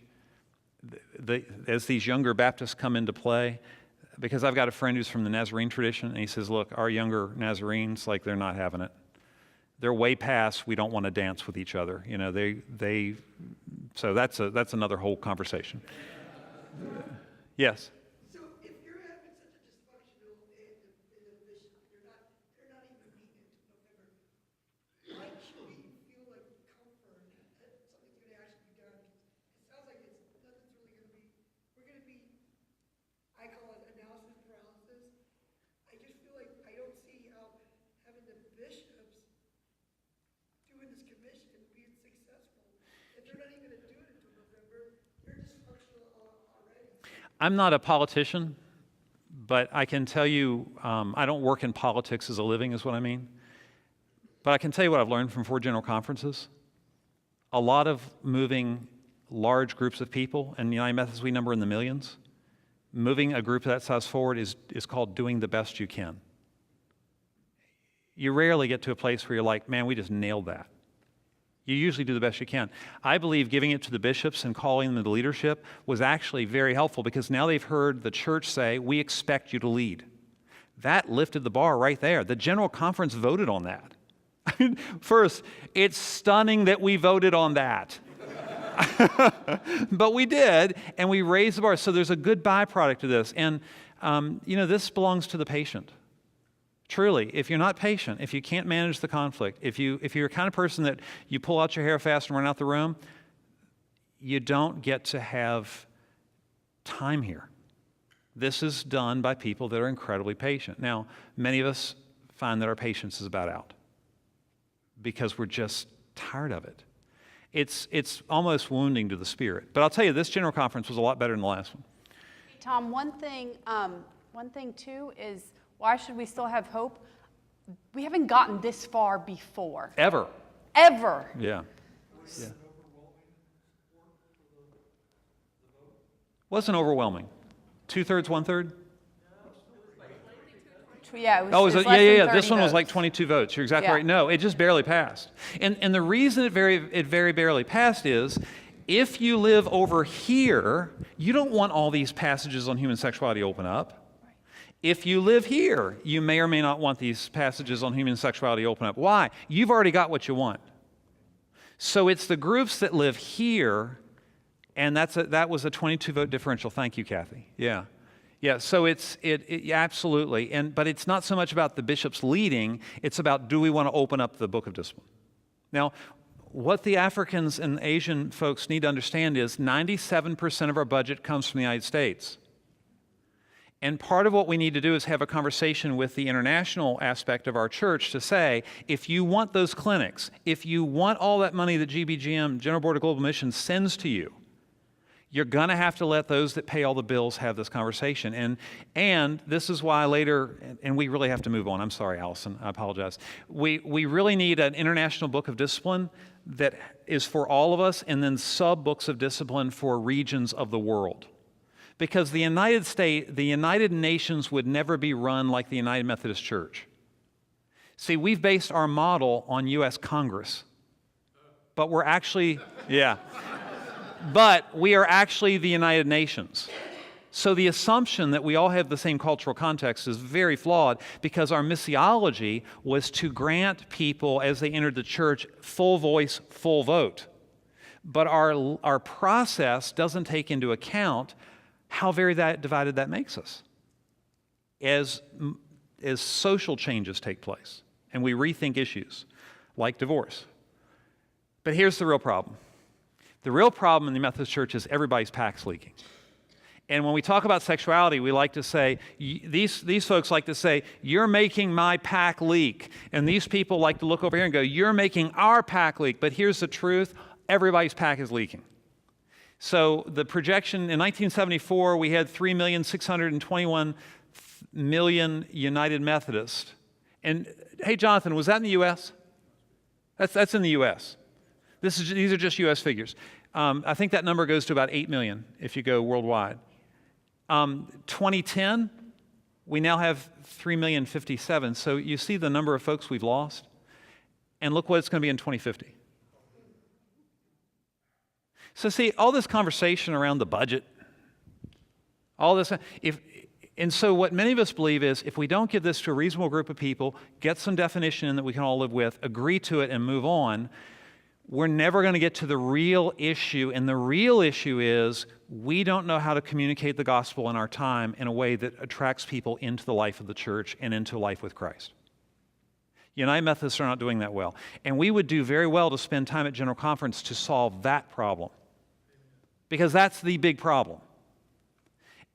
as these younger Baptists come into play, because I've got a friend who's from the Nazarene tradition, and he says, look, our younger Nazarenes, like, they're not having it. They're way past, we don't want to dance with each other. You know, so that's another whole conversation. Yes? So if you're having such a dysfunctional in the bishop, they're not even meeting until November, why should we feel like comfort that something's going to actually be done? It sounds like nothing's really going to be, we're going to be, I call it analysis paralysis. I just feel like I don't see how having the bishops doing this commission being successful. If they're not even going to do it until November, they're dysfunctional already. I'm not a politician, but I can tell you, I don't work in politics as a living, is what I mean. But I can tell you what I've learned from 4 general conferences. A lot of moving large groups of people, and United Methodists, we number in the millions. Moving a group that size forward is called doing the best you can. You rarely get to a place where you're like, man, we just nailed that. You usually do the best you can. I believe giving it to the bishops and calling them to leadership was actually very helpful, because now they've heard the church say, we expect you to lead. That lifted the bar right there. The General Conference voted on that. First, it's stunning that we voted on that. But we did, and we raised the bar. So there's a good byproduct of this. And, this belongs to the patient. Truly, if you're not patient, if you can't manage the conflict, if you're the kind of person that you pull out your hair fast and run out the room, you don't get to have time here. This is done by people that are incredibly patient. Now, many of us find that our patience is about out because we're just tired of it. It's almost wounding to the spirit. But I'll tell you, this General Conference was a lot better than the last one. Tom, one thing too is, why should we still have hope? we haven't gotten this far before, Ever. ever. Yeah. Wasn't overwhelming. 2/3, 1/3? Yeah, it was, Oh, it's is it? less Yeah. than This 30 one was votes. like 22 votes. You're exactly Yeah. right. No, it just barely passed. And the reason it very barely passed is if you live over here, you don't want all these passages on human sexuality open up. If you live here, you may or may not want these passages on human sexuality open up. Why? You've already got what you want. So it's the groups that live here, and that was a 22 vote differential. Thank you, Kathy. Yeah. Yeah, so it absolutely, but it's not so much about the bishops leading, it's about do we want to open up the book of discipline. Now, what the Africans and Asian folks need to understand is 97% of our budget comes from the United States. And part of what we need to do is have a conversation with the international aspect of our church to say, if you want those clinics, if you want all that money that GBGM, General Board of Global Missions, sends to you, you're going to have to let those that pay all the bills have this conversation. And this is why later, and we really have to move on. I'm sorry, Allison. I apologize. We really need an international book of discipline that is for all of us, and then sub-books of discipline for regions of the world. Because the United Nations would never be run like the United Methodist Church. See, we've based our model on U.S. Congress. But we're actually, yeah. But we are actually the United Nations. So the assumption that we all have the same cultural context is very flawed because our missiology was to grant people, as they entered the church, full voice, full vote. But our process doesn't take into account how very divided that makes us as social changes take place and we rethink issues like divorce. But here's the real problem. The real problem in the Methodist Church is everybody's pack's leaking. And when we talk about sexuality, we like to say, these folks like to say, you're making my pack leak. And these people like to look over here and go, you're making our pack leak. But here's the truth, everybody's pack is leaking. So the projection, in 1974, we had 3,621,000,000 United Methodists. And hey, Jonathan, was that in the U.S.? That's in the U.S. These are just U.S. figures. I think that number goes to about 8 million if you go worldwide. 2010, we now have 3,057,000. So you see the number of folks we've lost, and look what it's going to be in 2050. So see, all this conversation around the budget, all this, and so what many of us believe is if we don't give this to a reasonable group of people, get some definition in that we can all live with, agree to it and move on, we're never going to get to the real issue. And the real issue is we don't know how to communicate the gospel in our time in a way that attracts people into the life of the church and into life with Christ. United Methodists are not doing that well. And we would do very well to spend time at General Conference to solve that problem. Because that's the big problem.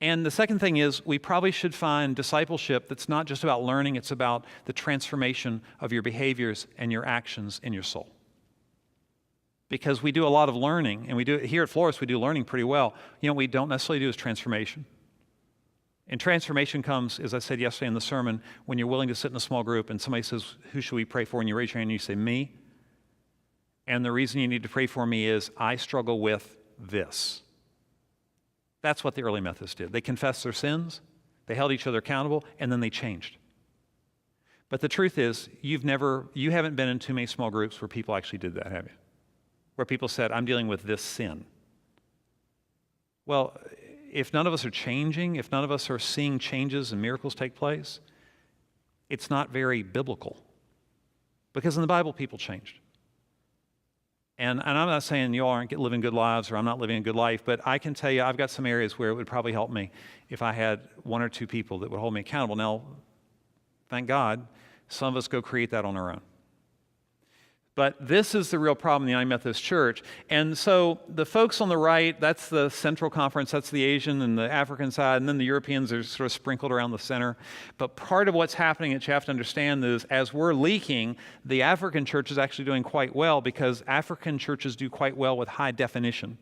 And the second thing is we probably should find discipleship that's not just about learning, it's about the transformation of your behaviors and your actions in your soul. Because we do a lot of learning, and we do here at Floris, we do learning pretty well. You know, what we don't necessarily do is transformation. And transformation comes, as I said yesterday in the sermon, when you're willing to sit in a small group and somebody says, who should we pray for? And you raise your hand and you say, me. And the reason you need to pray for me is I struggle with this. That's what the early Methodists did. They confessed their sins, they held each other accountable, and then they changed. But the truth is, you haven't been in too many small groups where people actually did that, have you? Where people said, I'm dealing with this sin. Well, if none of us are changing, if none of us are seeing changes and miracles take place, it's not very biblical. Because in the Bible, people changed. And I'm not saying you all aren't living good lives or I'm not living a good life, but I can tell you I've got some areas where it would probably help me if I had one or two people that would hold me accountable. Now, thank God, some of us go create that on our own. But this is the real problem in the United Methodist Church. And so the folks on the right, that's the Central Conference, that's the Asian and the African side, and then the Europeans are sort of sprinkled around the center. But part of what's happening that you have to understand is as we're leaking, the African church is actually doing quite well because African churches do quite well with high definition.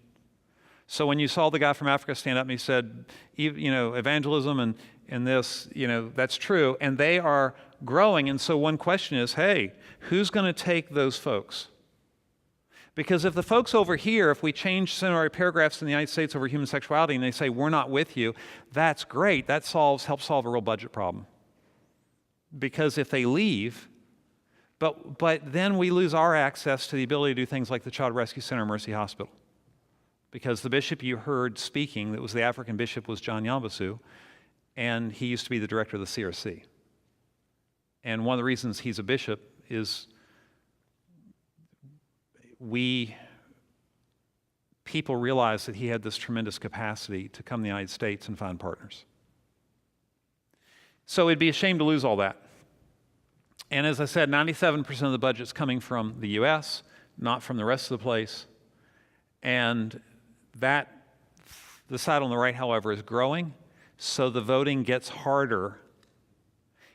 So when you saw the guy from Africa stand up and he said, you know, evangelism and this, you know, that's true. And they are growing. And so one question is, hey, who's going to take those folks? Because if the folks over here, if we change similar paragraphs in the United States over human sexuality and they say, we're not with you, that's great. That helps solve a real budget problem. Because if they leave, but then we lose our access to the ability to do things like the Child Rescue Center and Mercy Hospital. Because the bishop you heard speaking, that was the African bishop, was John Yambasu, and he used to be the director of the CRC. And one of the reasons he's a bishop is people realized that he had this tremendous capacity to come to the United States and find partners. So it'd be a shame to lose all that. And as I said, 97% of the budget's coming from the U.S., not from the rest of the place. And the side on the right, however, is growing, so the voting gets harder.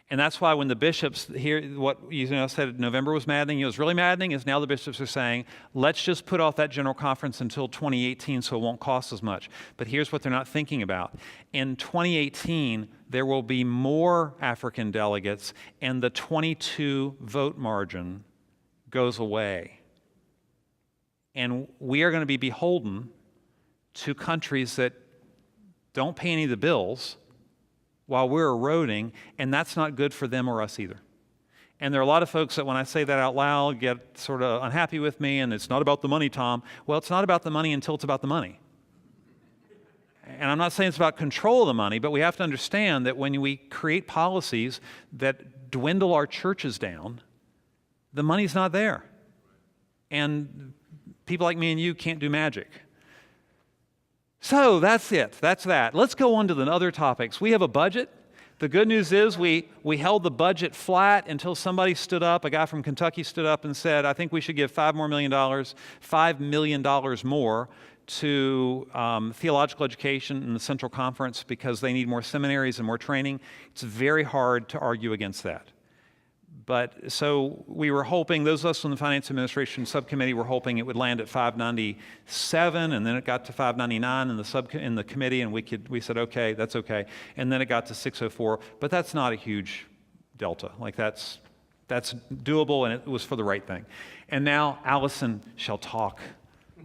And that's why when the bishops here, what said November was maddening, it was really maddening, is now the bishops are saying, let's just put off that general conference until 2018 so it won't cost as much. But here's what they're not thinking about. In 2018, there will be more African delegates, and the 22 vote margin goes away. And we are going to be beholden to countries that don't pay any of the bills while we're eroding, and that's not good for them or us either. And there are a lot of folks that when I say that out loud get sort of unhappy with me, and it's not about the money, Tom. Well, it's not about the money until it's about the money. And I'm not saying it's about control of the money, but we have to understand that when we create policies that dwindle our churches down, the money's not there. And people like me and you can't do magic. So that's it. That's that. Let's go on to the other topics. We have a budget. The good news is we held the budget flat until somebody stood up. A guy from Kentucky stood up and said, I think we should give $5 million more to theological education in the Central Conference because they need more seminaries and more training. It's very hard to argue against that. But so we were hoping, those of us on the Finance Administration Subcommittee were hoping it would land at 597, and then it got to 599 in the committee, and we said, okay, that's okay. And then it got to 604, but that's not a huge delta. Like that's doable, and it was for the right thing. And now Alison shall talk.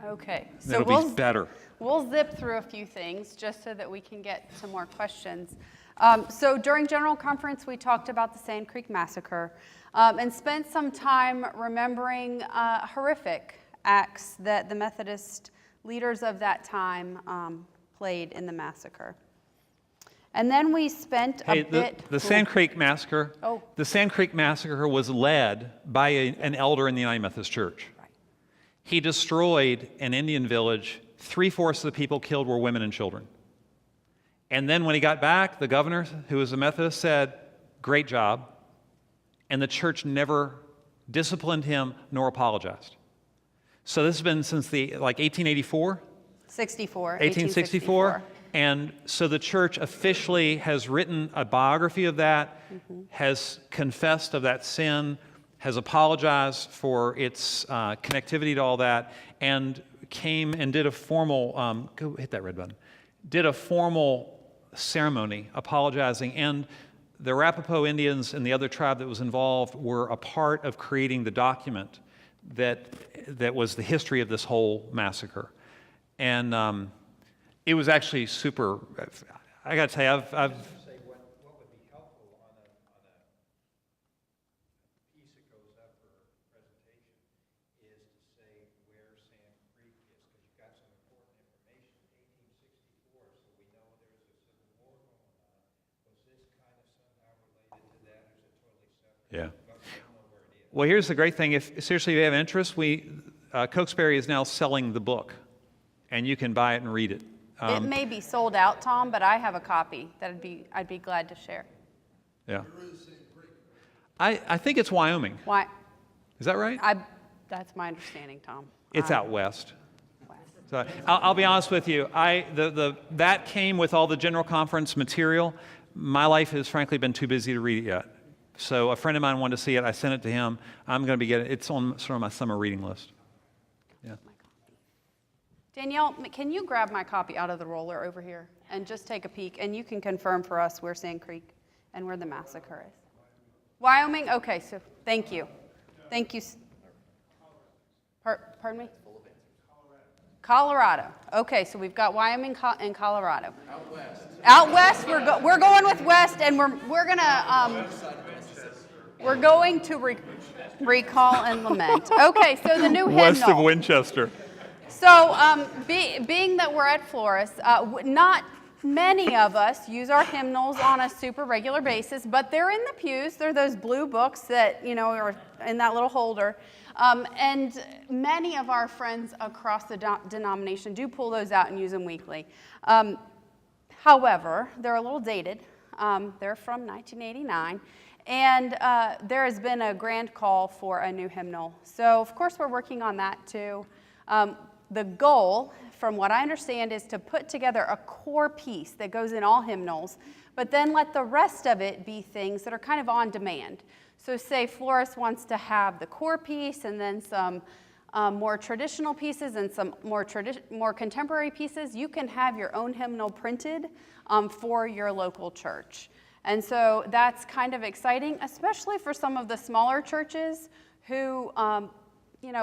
Okay, so It'll be better. We'll zip through a few things just so that we can get some more questions. So during General Conference, we talked about the Sand Creek Massacre and spent some time remembering horrific acts that the Methodist leaders of that time played in the massacre. And then we spent a bit... The Sand Creek Massacre, Oh. The Sand Creek Massacre was led by an elder in the United Methodist Church. Right. He destroyed an Indian village. 3/4 of the people killed were women and children. And then when he got back, the governor, who was a Methodist, said, great job. And the church never disciplined him nor apologized. So this has been since 1884? 1864. And so the church officially has written a biography of that, has confessed of that sin, has apologized for its connectivity to all that, and came and did a formal, go hit that red button, did a formal ceremony apologizing. And the Arapaho Indians and the other tribe that was involved were a part of creating the document that was the history of this whole massacre. And it was actually super, I got to tell you, I've Say what would be helpful on a piece that goes up for presentation is to say where Sand Creek is, because you've got some important information. 1864, so we know there's a civil war going on. Was this kind of somehow related to that, or is it totally separate? Yeah. But we don't know where it is. Well, here's the great thing. If seriously you have interest, Cokesbury is now selling the book, and you can buy it and read it. It may be sold out, Tom, but I have a copy that I'd be glad to share. Yeah. I think it's Wyoming. Why? Is that right? That's my understanding, Tom. It's out west. So I'll be honest with you. That came with all the General Conference material. My life has frankly been too busy to read it yet. So a friend of mine wanted to see it. I sent it to him. I'm going to be getting it. It's on sort of my summer reading list. Yeah. Danielle, can you grab my copy out of the roller over here and just take a peek? And you can confirm for us where Sand Creek and where the massacre is. Wyoming, okay, so thank you. Thank you. Pardon me? Colorado. Okay, so we've got Wyoming and Colorado. Out west, we're going with west, and we're going to recall and lament. Okay, so the new hymnal. West of Winchester. So being that we're at Floris, not many of us use our hymnals on a super regular basis, but they're in the pews. They're those blue books that, are in that little holder. And many of our friends across the denomination do pull those out and use them weekly. However, they're a little dated. They're from 1989. And there has been a grand call for a new hymnal. So, of course, we're working on that too. The goal, from what I understand, is to put together a core piece that goes in all hymnals, but then let the rest of it be things that are kind of on demand. So say Floris wants to have the core piece and then some more traditional pieces and some more contemporary pieces. You can have your own hymnal printed for your local church. And so that's kind of exciting, especially for some of the smaller churches who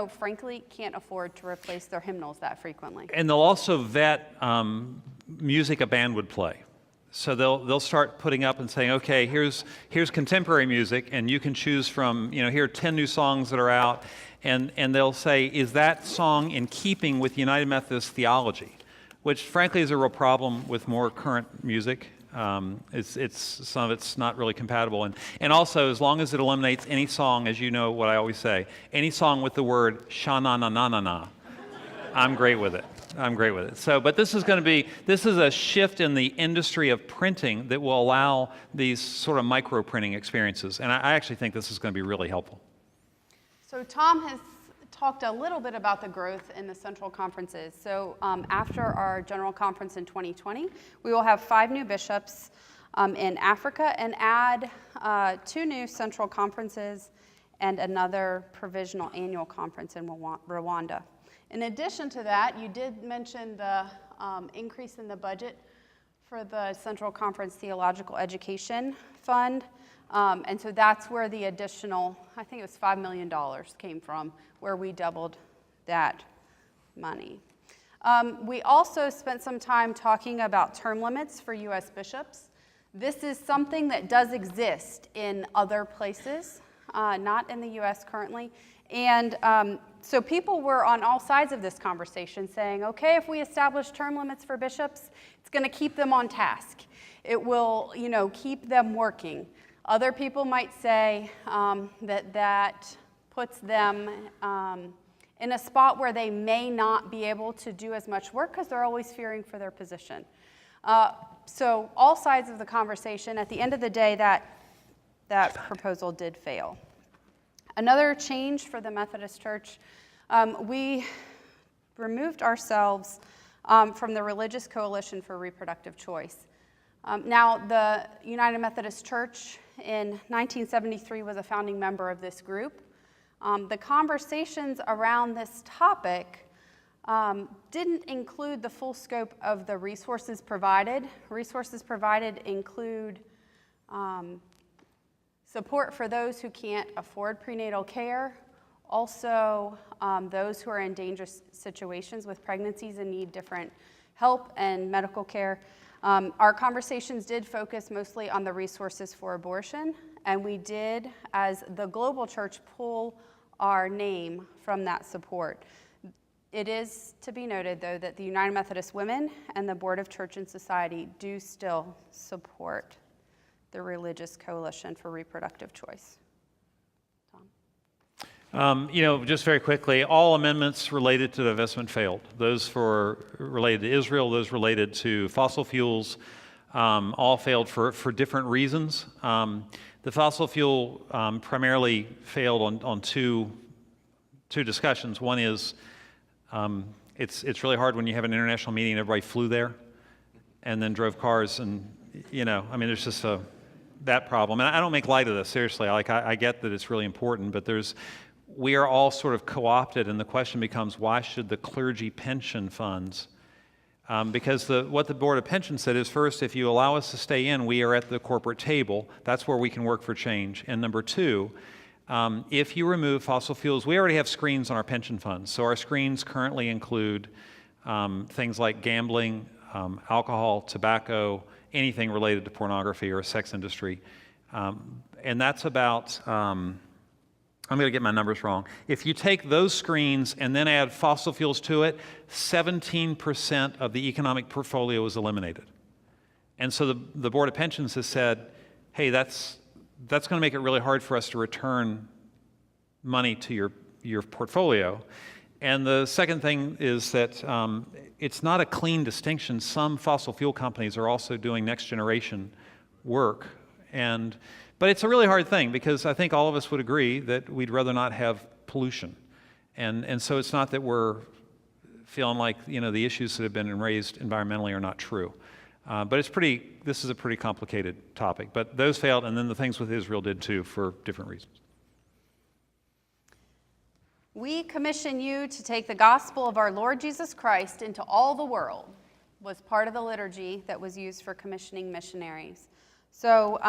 frankly can't afford to replace their hymnals that frequently. And they'll also vet music a band would play. So they'll start putting up and saying, okay, here's contemporary music, and you can choose from, here are 10 new songs that are out, and they'll say, is that song in keeping with United Methodist theology? Which frankly is a real problem with more current music. It's some of it's not really compatible, and also as long as it eliminates any song, as you know what I always say, any song with the word sha-na-na-na-na-na, I'm great with it. So, but this is a shift in the industry of printing that will allow these sort of micro printing experiences, and I actually think this is going to be really helpful. So Tom has talked a little bit about the growth in the central conferences. So after our general conference in 2020, we will have 5 new bishops in Africa and add 2 new central conferences and another provisional annual conference in Rwanda. In addition to that, you did mention the increase in the budget for the Central Conference Theological Education Fund. And so that's where the additional, I think it was $5 million came from, where we doubled that money. We also spent some time talking about term limits for U.S. bishops. This is something that does exist in other places, not in the U.S. currently. And so people were on all sides of this conversation saying, okay, if we establish term limits for bishops, it's going to keep them on task. It will, keep them working. Other people might say that puts them in a spot where they may not be able to do as much work because they're always fearing for their position. So all sides of the conversation, at the end of the day, that proposal did fail. Another change for the Methodist Church, we removed ourselves from the Religious Coalition for Reproductive Choice. Now, the United Methodist Church in 1973 was a founding member of this group. The conversations around this topic didn't include the full scope of the resources provided. Resources provided include support for those who can't afford prenatal care, also those who are in dangerous situations with pregnancies and need different help and medical care. Our conversations did focus mostly on the resources for abortion, and we did, as the global church, pull our name from that support. It is to be noted, though, that the United Methodist Women and the Board of Church and Society do still support the Religious Coalition for Reproductive Choice. Tom? Just very quickly, all amendments related to divestment failed. Those related to Israel, those related to fossil fuels, all failed for different reasons. The fossil fuel primarily failed on two discussions. One is it's really hard when you have an international meeting and everybody flew there and then drove cars and, there's just that problem. And I don't make light of this, seriously. I get that it's really important, but we are all sort of co-opted, and the question becomes, why should the clergy pension funds Because what the Board of Pensions said is, first, if you allow us to stay in, we are at the corporate table. That's where we can work for change. And number two, if you remove fossil fuels, we already have screens on our pension funds. So our screens currently include things like gambling, alcohol, tobacco, anything related to pornography or sex industry. And that's about, I'm going to get my numbers wrong. If you take those screens and then add fossil fuels to it, 17% of the economic portfolio is eliminated. And so the Board of Pensions has said, hey, that's going to make it really hard for us to return money to your portfolio. And the second thing is that it's not a clean distinction. Some fossil fuel companies are also doing next generation work. But it's a really hard thing because I think all of us would agree that we'd rather not have pollution. And so it's not that we're feeling like, the issues that have been raised environmentally are not true. But this is a pretty complicated topic. But those failed, and then the things with Israel did too for different reasons. We commission you to take the gospel of our Lord Jesus Christ into all the world was part of the liturgy that was used for commissioning missionaries. So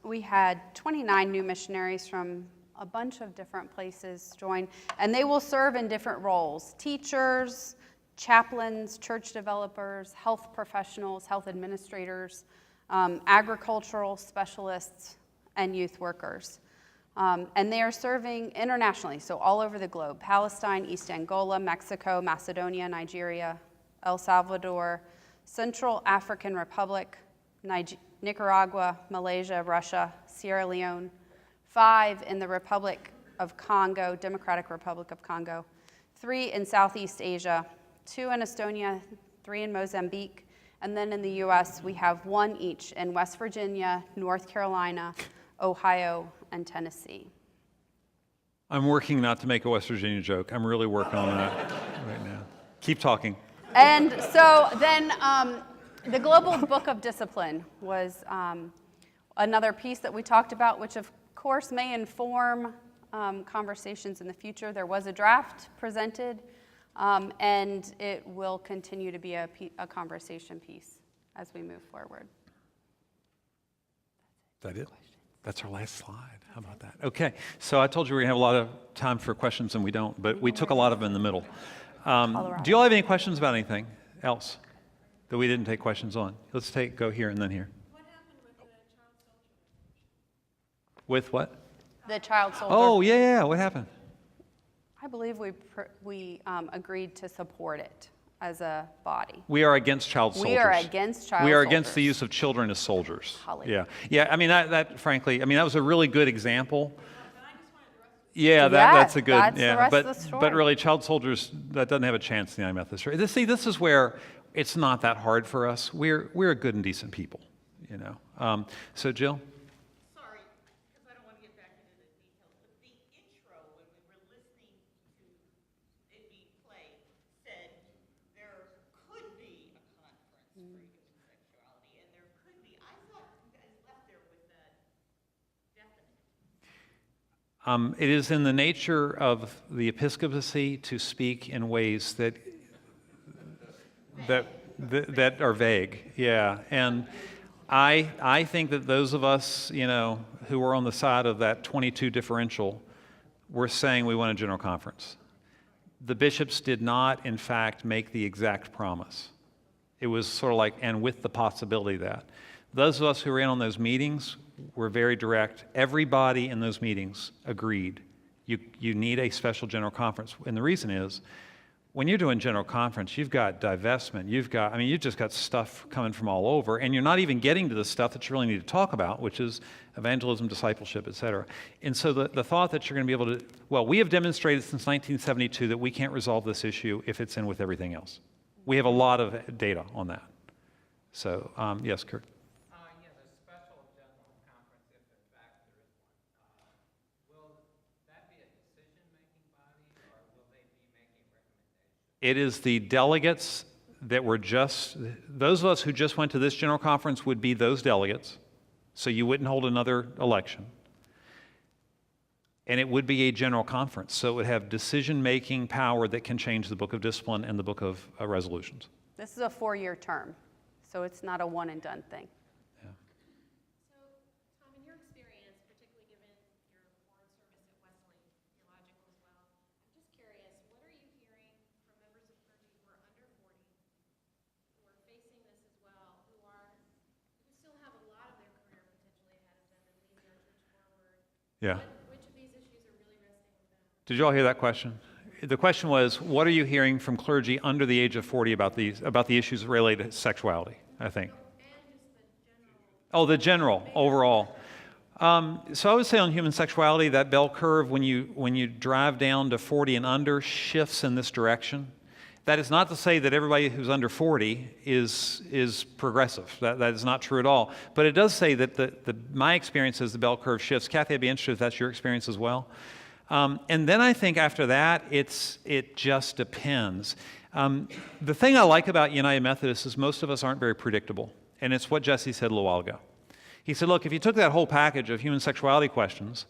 we had 29 new missionaries from a bunch of different places join, and they will serve in different roles: teachers, chaplains, church developers, health professionals, health administrators, agricultural specialists, and youth workers. And they are serving internationally, so all over the globe: Palestine, East Angola, Mexico, Macedonia, Nigeria, El Salvador, Central African Republic, Nicaragua, Malaysia, Russia, Sierra Leone, 5 in the Republic of Congo, Democratic Republic of Congo, 3 in Southeast Asia, 2 in Estonia, 3 in Mozambique, and then in the U.S. we have 1 each in West Virginia, North Carolina, Ohio, and Tennessee. I'm working not to make a West Virginia joke. I'm really working on that right now. Keep talking. And so then the Global Book of Discipline was another piece that we talked about, which of course may inform conversations in the future. There was a draft presented, and it will continue to be a conversation piece as we move forward. Is that it? That's our last slide. How about that? Okay, so I told you we were going to have a lot of time for questions, and we don't, but we took a lot of them in the middle. Do you all have any questions about anything else that we didn't take questions on? Let's go here and then here. What happened with the child soldier? With what? The child soldier. Oh, yeah. What happened? I believe we agreed to support it as a body. We are against child soldiers. We are against child soldiers. We are against the use of children as soldiers. Hallelujah. Yeah. I mean, that frankly, that was a really good example. Yeah, that's a good. That's the rest but of the story. but really, child soldiers, that doesn't have a chance in the United Methodist Church. See, this is where it's not that hard for us. We're a good and decent people, So Jill. Sorry, because I don't want to get back into the details, but the intro, when we were listening to it being played, said there could be a conference for human sexuality, and there could be. I thought you guys left there with that definite. It is in the nature of the episcopacy to speak in ways that are vague. Yeah, and I think that those of us, who are on the side of that 22 differential, we're saying we want a general conference. The bishops did not, in fact, make the exact promise. It was sort of like, and with the possibility that. Those of us who were in on those meetings were very direct. Everybody in those meetings agreed. You need a special general conference. And the reason is, when you're doing general conference, you've got divestment, you've just got stuff coming from all over, and you're not even getting to the stuff that you really need to talk about, which is evangelism, discipleship, et cetera. And so the thought that you're going to be able to, we have demonstrated since 1972 that we can't resolve this issue if it's in with everything else. We have a lot of data on that. So, yes, Kurt. Yeah, the special general conference, if in fact there is one, will that be a decision-making body, or will they be making recommendations? It is the delegates that were those of us who just went to this general conference would be those delegates, so you wouldn't hold another election. And it would be a general conference, so it would have decision-making power that can change the Book of Discipline and the Book of Resolutions. This is a 4-year term, so it's not a one-and-done thing. So, Tom, in your experience, particularly given your foreign service at Wesley, theological as well, I'm just curious, what are you hearing from members of clergy who are under 40, who are facing this as well, who still have a lot of their career potentially ahead of them and leading our church forward? Yeah. Which of these issues are really resting with them? Did you all hear that question? The question was, what are you hearing from clergy under the age of 40 about the issues related to sexuality, I think. Oh, the general, overall. So I would say on human sexuality, that bell curve, when you drive down to 40 and under, shifts in this direction. That is not to say that everybody who's under 40 is progressive. That is not true at all. But it does say that my experience is the bell curve shifts. Kathy, I'd be interested if that's your experience as well. And then I think after that, it just depends. The thing I like about United Methodist is most of us aren't very predictable. And it's what Jesse said a little while ago. He said, look, if you took that whole package of human sexuality questions,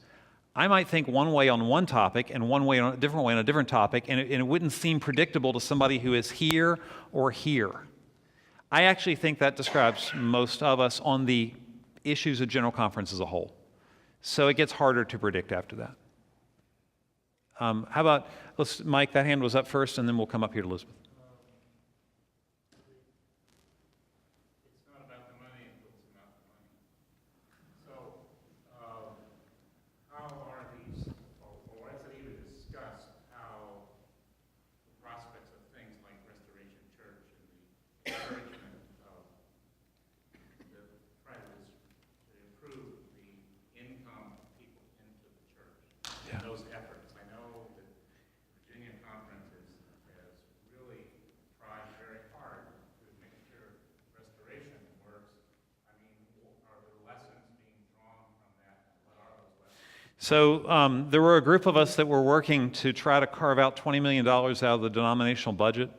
I might think one way on one topic and one way on a different topic, and it wouldn't seem predictable to somebody who is here or here. I actually think that describes most of us on the issues of General Conference as a whole. So it gets harder to predict after that. How about, Mike, that hand was up first, and then we'll come up here to Elizabeth. It's not about the money until it's about the money. So, how are these, or has it even discussed how the prospects of things like Restoration Church and the encouragement of the try to improve the income of people into the church, Yeah. those efforts? I know that Virginia Conference has really tried very hard to make sure restoration works. I mean, are there lessons being drawn from that? What are those lessons? So there were a group of us that were working to try to carve out $20 million out of the denominational budget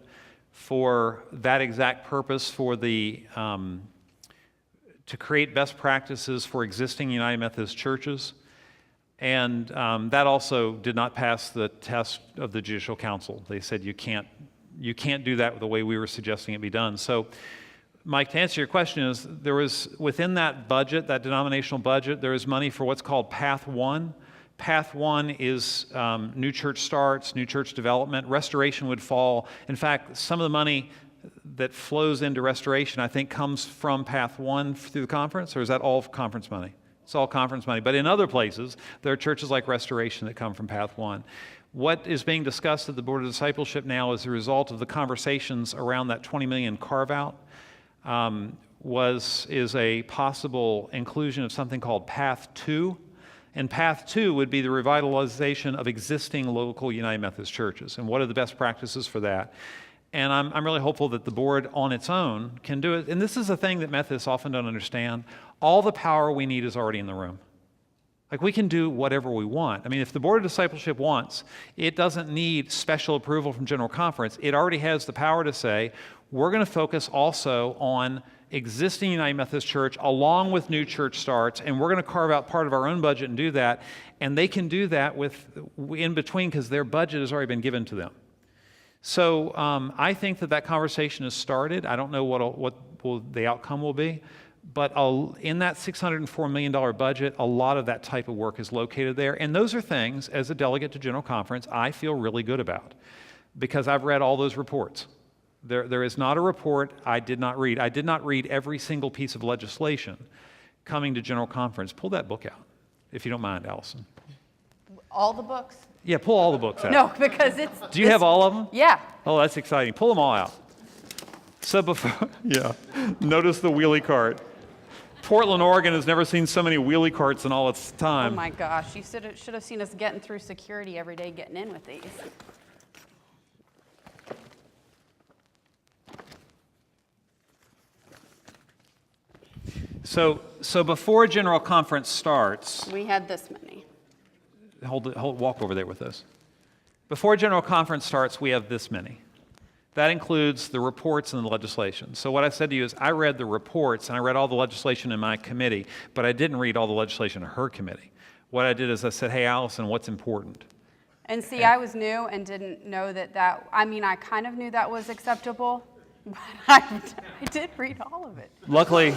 for that exact purpose, for the to create best practices for existing United Methodist churches. And that also did not pass the test of the Judicial Council. They said you can't do that the way we were suggesting it be done. So, Mike, to answer your question, is there was within that budget, that denominational budget, there is money for what's called Path 1. Path 1 is new church starts, new church development. Restoration would fall. In fact, some of the money that flows into restoration, I think, comes from Path 1 through the conference, or is that all conference money? It's all conference money. But in other places, there are churches like Restoration that come from Path 1. What is being discussed at the Board of Discipleship now as a result of the conversations around that $20 million carve-out is a possible inclusion of something called Path 2. And Path 2 would be the revitalization of existing local United Methodist churches. And what are the best practices for that? And I'm really hopeful that the board on its own can do it. And this is a thing that Methodists often don't understand. All the power we need is already in the room. Like, we can do whatever we want. I mean, if the Board of Discipleship wants, it doesn't need special approval from General Conference. It already has the power to say, we're going to focus also on existing United Methodist Church along with new church starts, and we're going to carve out part of our own budget and do that. And they can do that in between because their budget has already been given to them. So I think that conversation has started. I don't know what the outcome will be, but in that $604 million budget, a lot of that type of work is located there. And those are things, as a delegate to General Conference, I feel really good about because I've read all those reports. There is not a report I did not read. I did not read every single piece of legislation coming to General Conference. Pull that book out, if you don't mind, Allison. All the books? Yeah, pull all the books out. No, because it's... Do you have all of them? Yeah. Oh, that's exciting. Pull them all out. So before, yeah, notice the wheelie cart. Portland, Oregon has never seen so many wheelie carts in all its time. Oh my gosh, you should have seen us getting through security every day getting in with these. So before General Conference starts, We had this many. walk over there with us. Before General Conference starts, we have this many. That includes the reports and the legislation. So what I said to you is I read the reports and I read all the legislation in my committee, but I didn't read all the legislation in her committee. What I did is I said, hey, Allison, what's important? And see, I was new and didn't know I kind of knew that was acceptable I did read all of it. Luckily,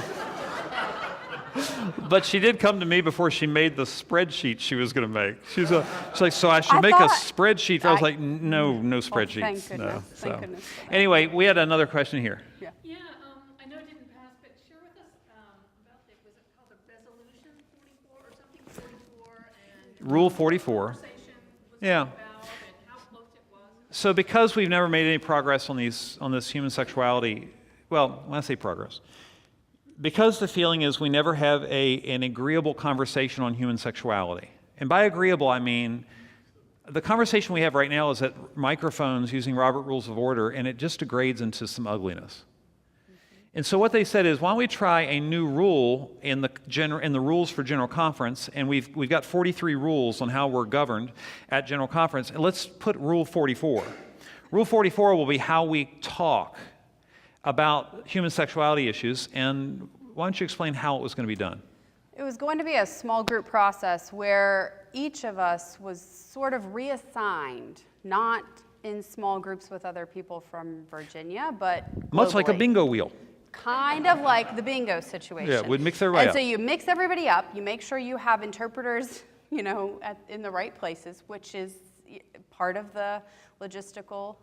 but she did come to me before she made the spreadsheet she was going to make. She's like, so I should I make a thought- spreadsheet. I was like, no spreadsheets. thank goodness. No. Thank goodness for that. Anyway, we had another question here. Yeah, I know it didn't pass, but share with us about the, was it called a resolution 44 or something, 44, and Rule 44. conversation was Yeah. about and how close it was? So because we've never made any progress on this human sexuality, well, when I say progress, because the feeling is we never have an agreeable conversation on human sexuality. And by agreeable, I mean the conversation we have right now is at microphones using Robert Rules of Order, and it just degrades into some ugliness. And so what they said is, why don't we try a new rule in the rules for General Conference, and we've got 43 rules on how we're governed at General Conference, and let's put Rule 44. Rule 44 will be how we talk about human sexuality issues, and why don't you explain how it was going to be done? It was going to be a small group process where each of us was sort of reassigned, not in small groups with other people from Virginia, but Much like a globally. bingo wheel. Kind of like the bingo situation. Yeah, we'd mix everybody And so up. you mix everybody up, you make sure you have interpreters, in the right places, which is part of the logistical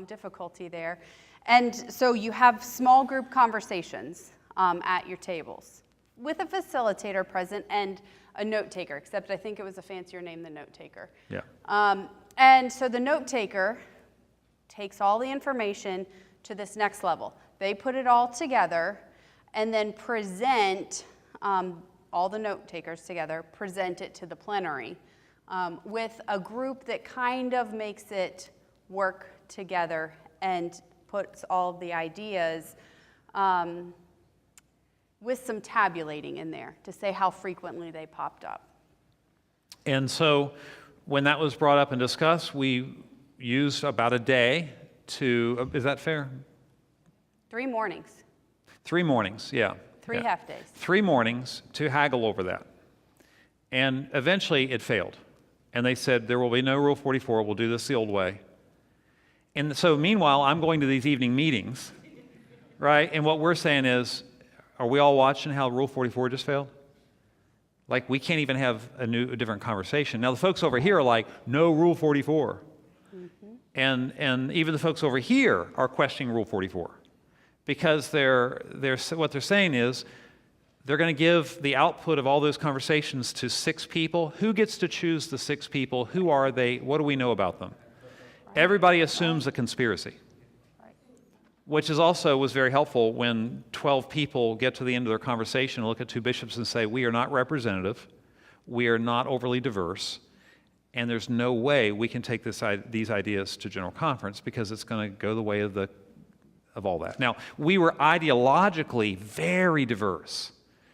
difficulty there. And so you have small group conversations at your tables with a facilitator present and a note taker, except I think it was a fancier name than note taker. Yeah. And so the note taker takes all the information to this next level. They put it all together and then present, all the note takers together, present it to the plenary with a group that kind of makes it work together and puts all of the ideas with some tabulating in there to say how frequently they popped up. And so when that was brought up and discussed, we used about a day to, is that fair? 3 mornings, 3 mornings, yeah. 3 yeah. half days. 3 mornings to haggle over that. And eventually it failed. And they said, there will be no Rule 44, we'll do this the old way. And so meanwhile, I'm going to these evening meetings, right? And what we're saying is, are we all watching how Rule 44 just failed? Like, we can't even have a different conversation. Now, the folks over here are like, no Rule 44. Mm-hmm. And even the folks over here are questioning Rule 44. Because what they're saying is, they're going to give the output of all those conversations to 6 people. Who gets to choose the 6 people? Who are they? What do we know about them? Everybody assumes a conspiracy, which was very helpful when 12 people get to the end of their conversation and look at 2 bishops and say, we are not representative, we are not overly diverse, and there's no way we can take these ideas to General Conference because it's going to go the way of all that. Now, we were ideologically very diverse,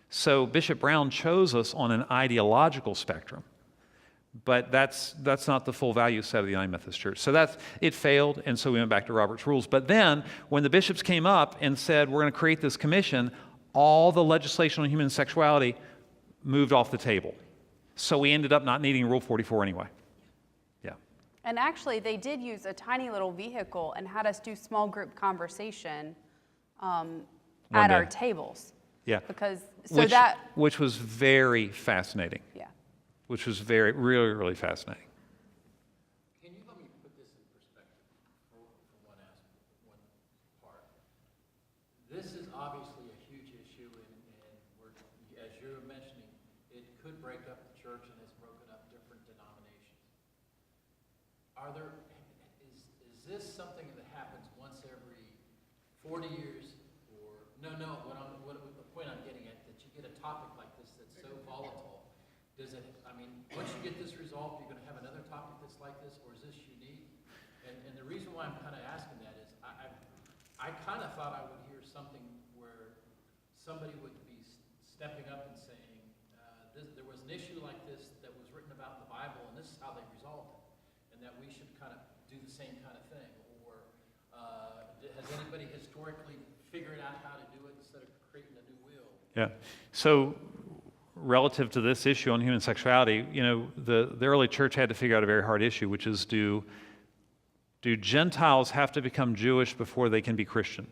so Bishop Brown chose us on an ideological spectrum. But that's not the full value set of the United Methodist Church. So it failed, and so we went back to Robert's Rules. But then, when the bishops came up and said, we're going to create this commission, all the legislation on human sexuality moved off the table. So we ended up not needing Rule 44 anyway. Yeah. And actually, they did use a tiny little vehicle and had us do small group conversation at our day. tables. Yeah. Which was very fascinating. Yeah. Which was really, really fascinating. Can you let me put this in perspective for one part? This is obviously a huge issue, and as you were mentioning, it could break up the church and has broken up different denominations. Is this something that happens once every 40 years, or no? What the point I'm getting at, that you get a topic like this that's so volatile. Once you get this resolved, you're going to have another topic that's like this, or is this unique? And the reason why I'm kind of asking that is I kind of thought I would hear something where somebody would be stepping up and saying, there was an issue like this that was written about in the Bible, and this is how they resolved it, and that we should kind of do the same kind of thing. Or has anybody historically figured out how to do it instead of creating a new wheel? Yeah. So, relative to this issue on human sexuality, the early church had to figure out a very hard issue, which is do Gentiles have to become Jewish before they can be Christian?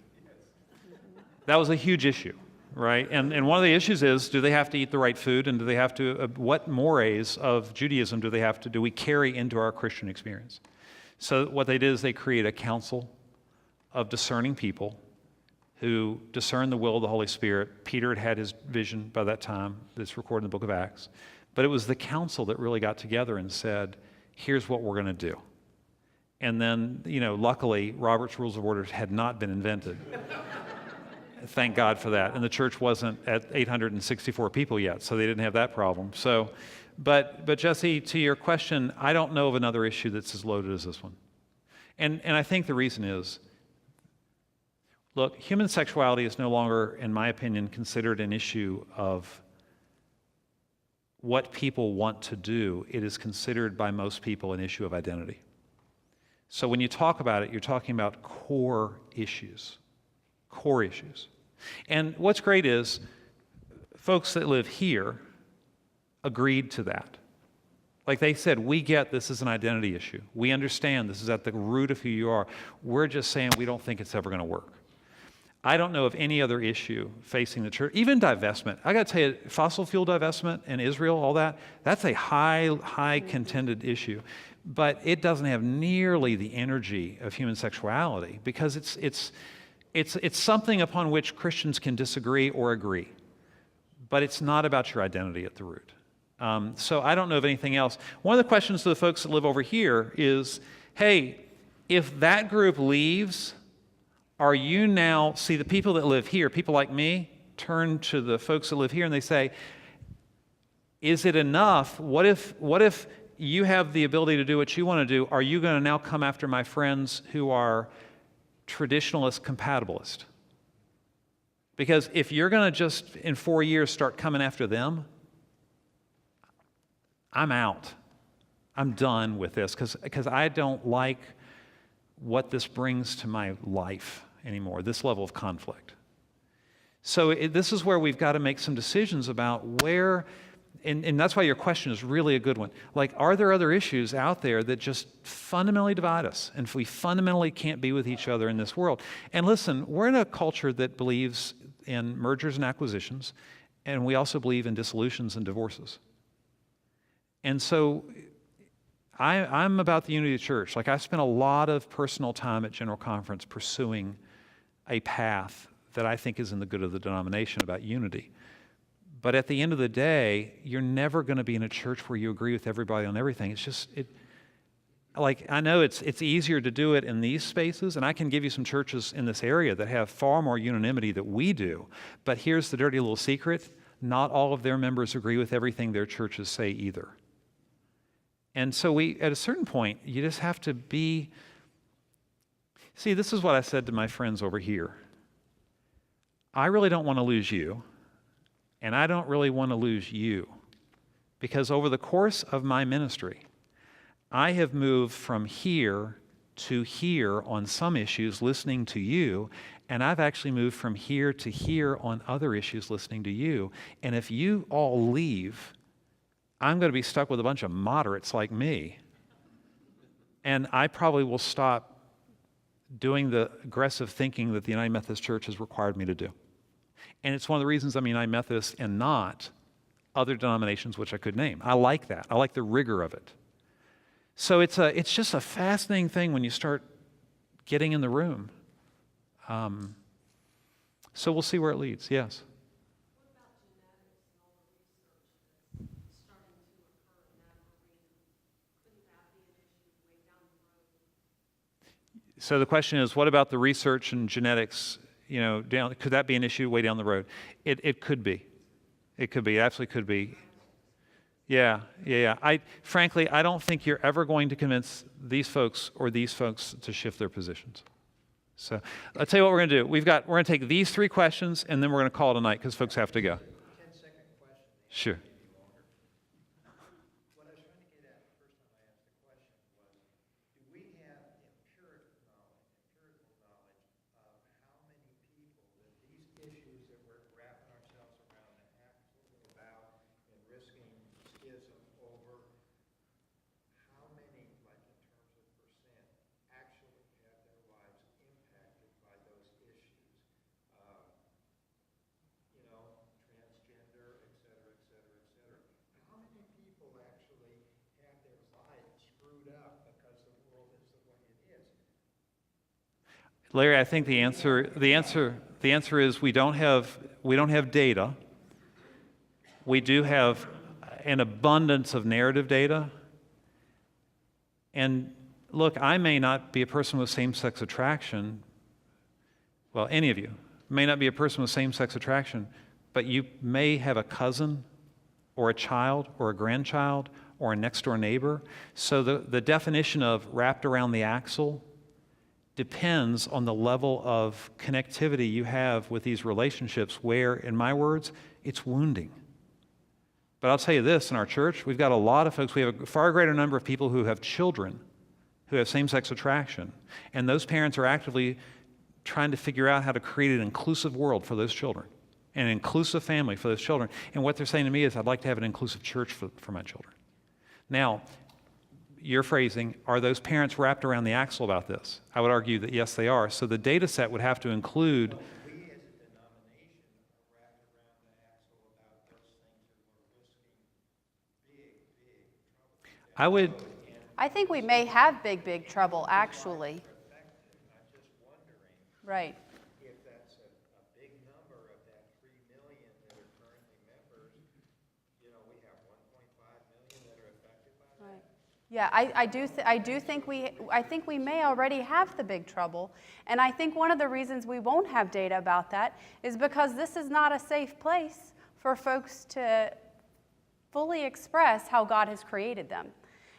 That was a huge issue, right? And one of the issues is, do they have to eat the right food, and do they have to, what mores of Judaism do we carry into our Christian experience? So what they did is they created a council of discerning people who discern the will of the Holy Spirit. Peter had his vision by that time that's recorded in the book of Acts. But it was the council that really got together and said, here's what we're going to do. And then, luckily, Robert's Rules of Order had not been invented. Thank God for that. And the church wasn't at 864 people yet, so they didn't have that problem. So, but Jesse, to your question, I don't know of another issue that's as loaded as this one. And I think the reason is, look, human sexuality is no longer, in my opinion, considered an issue of what people want to do. It is considered by most people an issue of identity. So when you talk about it, you're talking about core issues. Core issues. And what's great is folks that live here agreed to that. Like they said, we get this is an identity issue. We understand this is at the root of who you are. We're just saying we don't think it's ever going to work. I don't know of any other issue facing the church, even divestment. I got to tell you, fossil fuel divestment in Israel, all that, that's a high contended issue. But it doesn't have nearly the energy of human sexuality because it's something upon which Christians can disagree or agree. But it's not about your identity at the root. So I don't know of anything else. One of the questions to the folks that live over here is, hey, if that group leaves, are you now, see the people that live here, people like me, turn to the folks that live here and they say, is it enough? What if you have the ability to do what you want to do? Are you going to now come after my friends who are traditionalist compatibilist? Because if you're going to just in 4 years start coming after them, I'm out. I'm done with this because I don't like what this brings to my life anymore, this level of conflict. So this is where we've got to make some decisions about where, and that's why your question is really a good one. Like, are there other issues out there that just fundamentally divide us? And if we fundamentally can't be with each other in this world. And listen, we're in a culture that believes in mergers and acquisitions, and we also believe in dissolutions and divorces. And so I'm about the unity of the church. Like, I spent a lot of personal time at General Conference pursuing a path that I think is in the good of the denomination about unity. But at the end of the day, you're never going to be in a church where you agree with everybody on everything. It's just, I know it's easier to do it in these spaces, and I can give you some churches in this area that have far more unanimity than we do. But here's the dirty little secret. Not all of their members agree with everything their churches say either. And so at a certain point, you just have to be, see, this is what I said to my friends over here. I really don't want to lose you, and I don't really want to lose you, because over the course of my ministry, I have moved from here to here on some issues listening to you, and I've actually moved from here to here on other issues listening to you. And if you all leave, I'm going to be stuck with a bunch of moderates like me. And I probably will stop doing the aggressive thinking that the United Methodist Church has required me to do. And it's one of the reasons I'm United Methodist and not other denominations which I could name. I like that. I like the rigor of it. So it's just a fascinating thing when you start getting in the room. So we'll see where it leads. Yes? So the question is, what about the research and genetics, could that be an issue way down the road? It could be. It could be. It absolutely could be. Yeah. Frankly, I don't think you're ever going to convince these folks to shift their positions. So I'll tell you what we're going to do. We're going to take these 3 questions, and then we're going to call it a night because folks have to go. 10-second question. Sure. What I was trying to get at the first time I asked the question was, do we have empirical knowledge of how many people that these issues that we're wrapping ourselves around and asking about and risking schism over, how many, like in terms of percent, actually have their lives impacted by those issues? Larry, I think the answer is we don't have data. We do have an abundance of narrative data. And look, I may not be a person with same-sex attraction. Well, any of you may not be a person with same-sex attraction, but you may have a cousin or a child or a grandchild or a next-door neighbor. So the definition of wrapped around the axle depends on the level of connectivity you have with these relationships where, in my words, it's wounding. But I'll tell you this, in our church, we've got a lot of folks, we have a far greater number of people who have children who have same-sex attraction, and those parents are actively trying to figure out how to create an inclusive world for those children, an inclusive family for those children. And what they're saying to me is, I'd like to have an inclusive church for my children. Now, your phrasing, are those parents wrapped around the axle about this? I would argue that yes, they are. So the data set would have to include. We as a denomination are wrapped around the axle about those things that we're risking big trouble. I think we may have big trouble, actually. I'm just wondering Right. if that's a big number of that 3 million that are currently members. You know, we have 1.5 million that are affected by that. Right. Yeah, I do think we may already have the big trouble, and I think one of the reasons we won't have data about that is because this is not a safe place for folks to fully express how God has created them.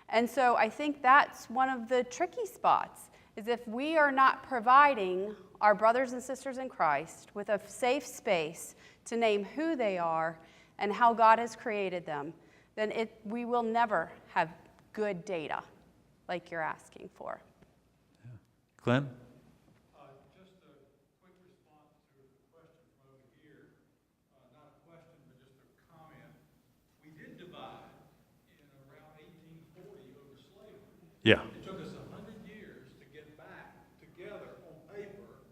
And so I think that's one of the tricky spots, is if we are not providing our brothers and sisters in Christ with a safe space to name who they are and how God has created them, then we will never have good data like you're asking for. Glenn? Just a quick response to a question from over here. Not a question, but just a comment. We did divide in around 1840 over slavery. Yeah. It took us 100 years to get back together on paper,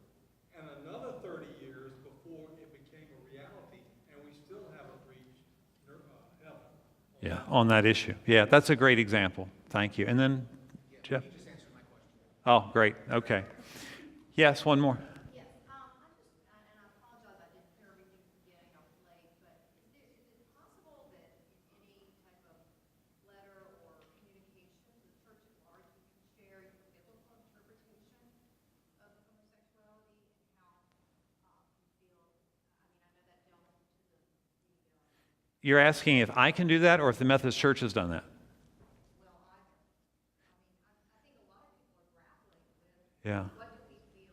and another 30 years before it became a reality, and we still haven't reached heaven. Yeah, on that issue. Yeah, that's a great example. Thank you. And then, Jeff? You just answered my question. Oh, great. Okay. Yes, one more. Yes, I'm just, and I apologize, I didn't hear everything from the beginning, I was late, but is it possible that any type of letter or communication to the church at large, you can share your biblical interpretation of homosexuality and how you feel, I mean, I know that delves into the You're asking if I can do that or if the Methodist Church has done that? well, either. I think a lot of people are grappling with Yeah. what do we feel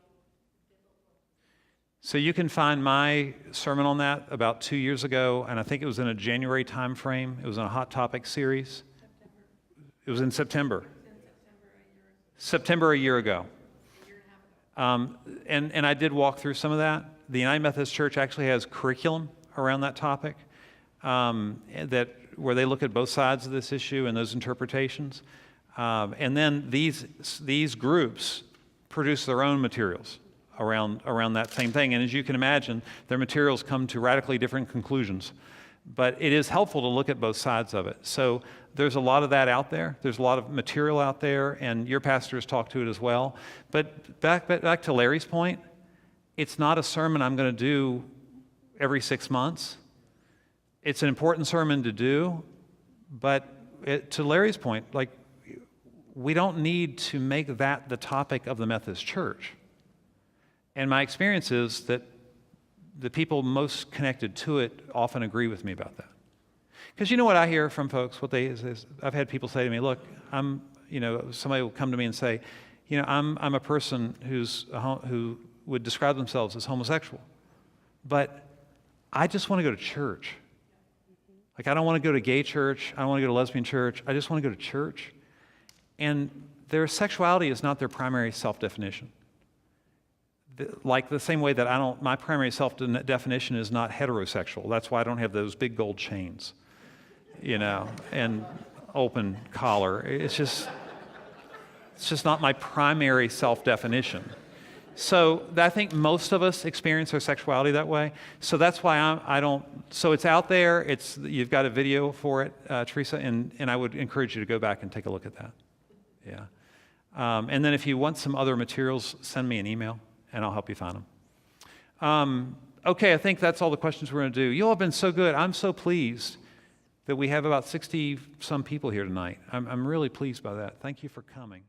biblical. So you can find my sermon on that about 2 years ago, and I think it was in a January time frame. It was in a Hot Topic series. It was in September. September a year ago. And I did walk through some of that. The United Methodist Church actually has curriculum around that topic, where they look at both sides of this issue and those interpretations. And then these groups produce their own materials around that same thing. And as you can imagine, their materials come to radically different conclusions. But it is helpful to look at both sides of it. So there's a lot of that out there. There's a lot of material out there, and your pastors talk to it as well. But back to Larry's point, it's not a sermon I'm going to do every 6 months. It's an important sermon to do, but to Larry's point, like, we don't need to make that the topic of the Methodist Church. And my experience is that the people most connected to it often agree with me about that. Because you know what I hear from folks? I've had people say to me, look, somebody will come to me and say, I'm a person who would describe themselves as homosexual, but I just want to go to church. Like, I don't want to go to gay church. I don't want to go to lesbian church. I just want to go to church. And their sexuality is not their primary self-definition. Like the same way that my primary self-definition is not heterosexual. That's why I don't have those big gold chains, and open collar. It's just not my primary self-definition. So I think most of us experience our sexuality that way. So that's why I don't. So it's out there. You've got a video for it, Teresa, and I would encourage you to go back and take a look at that. Yeah. And then if you want some other materials, send me an email. and I'll help you find them. Okay, I think that's all the questions we're going to do. You all have been so good. I'm so pleased that we have about 60-some people here tonight. I'm really pleased by that. Thank you for coming.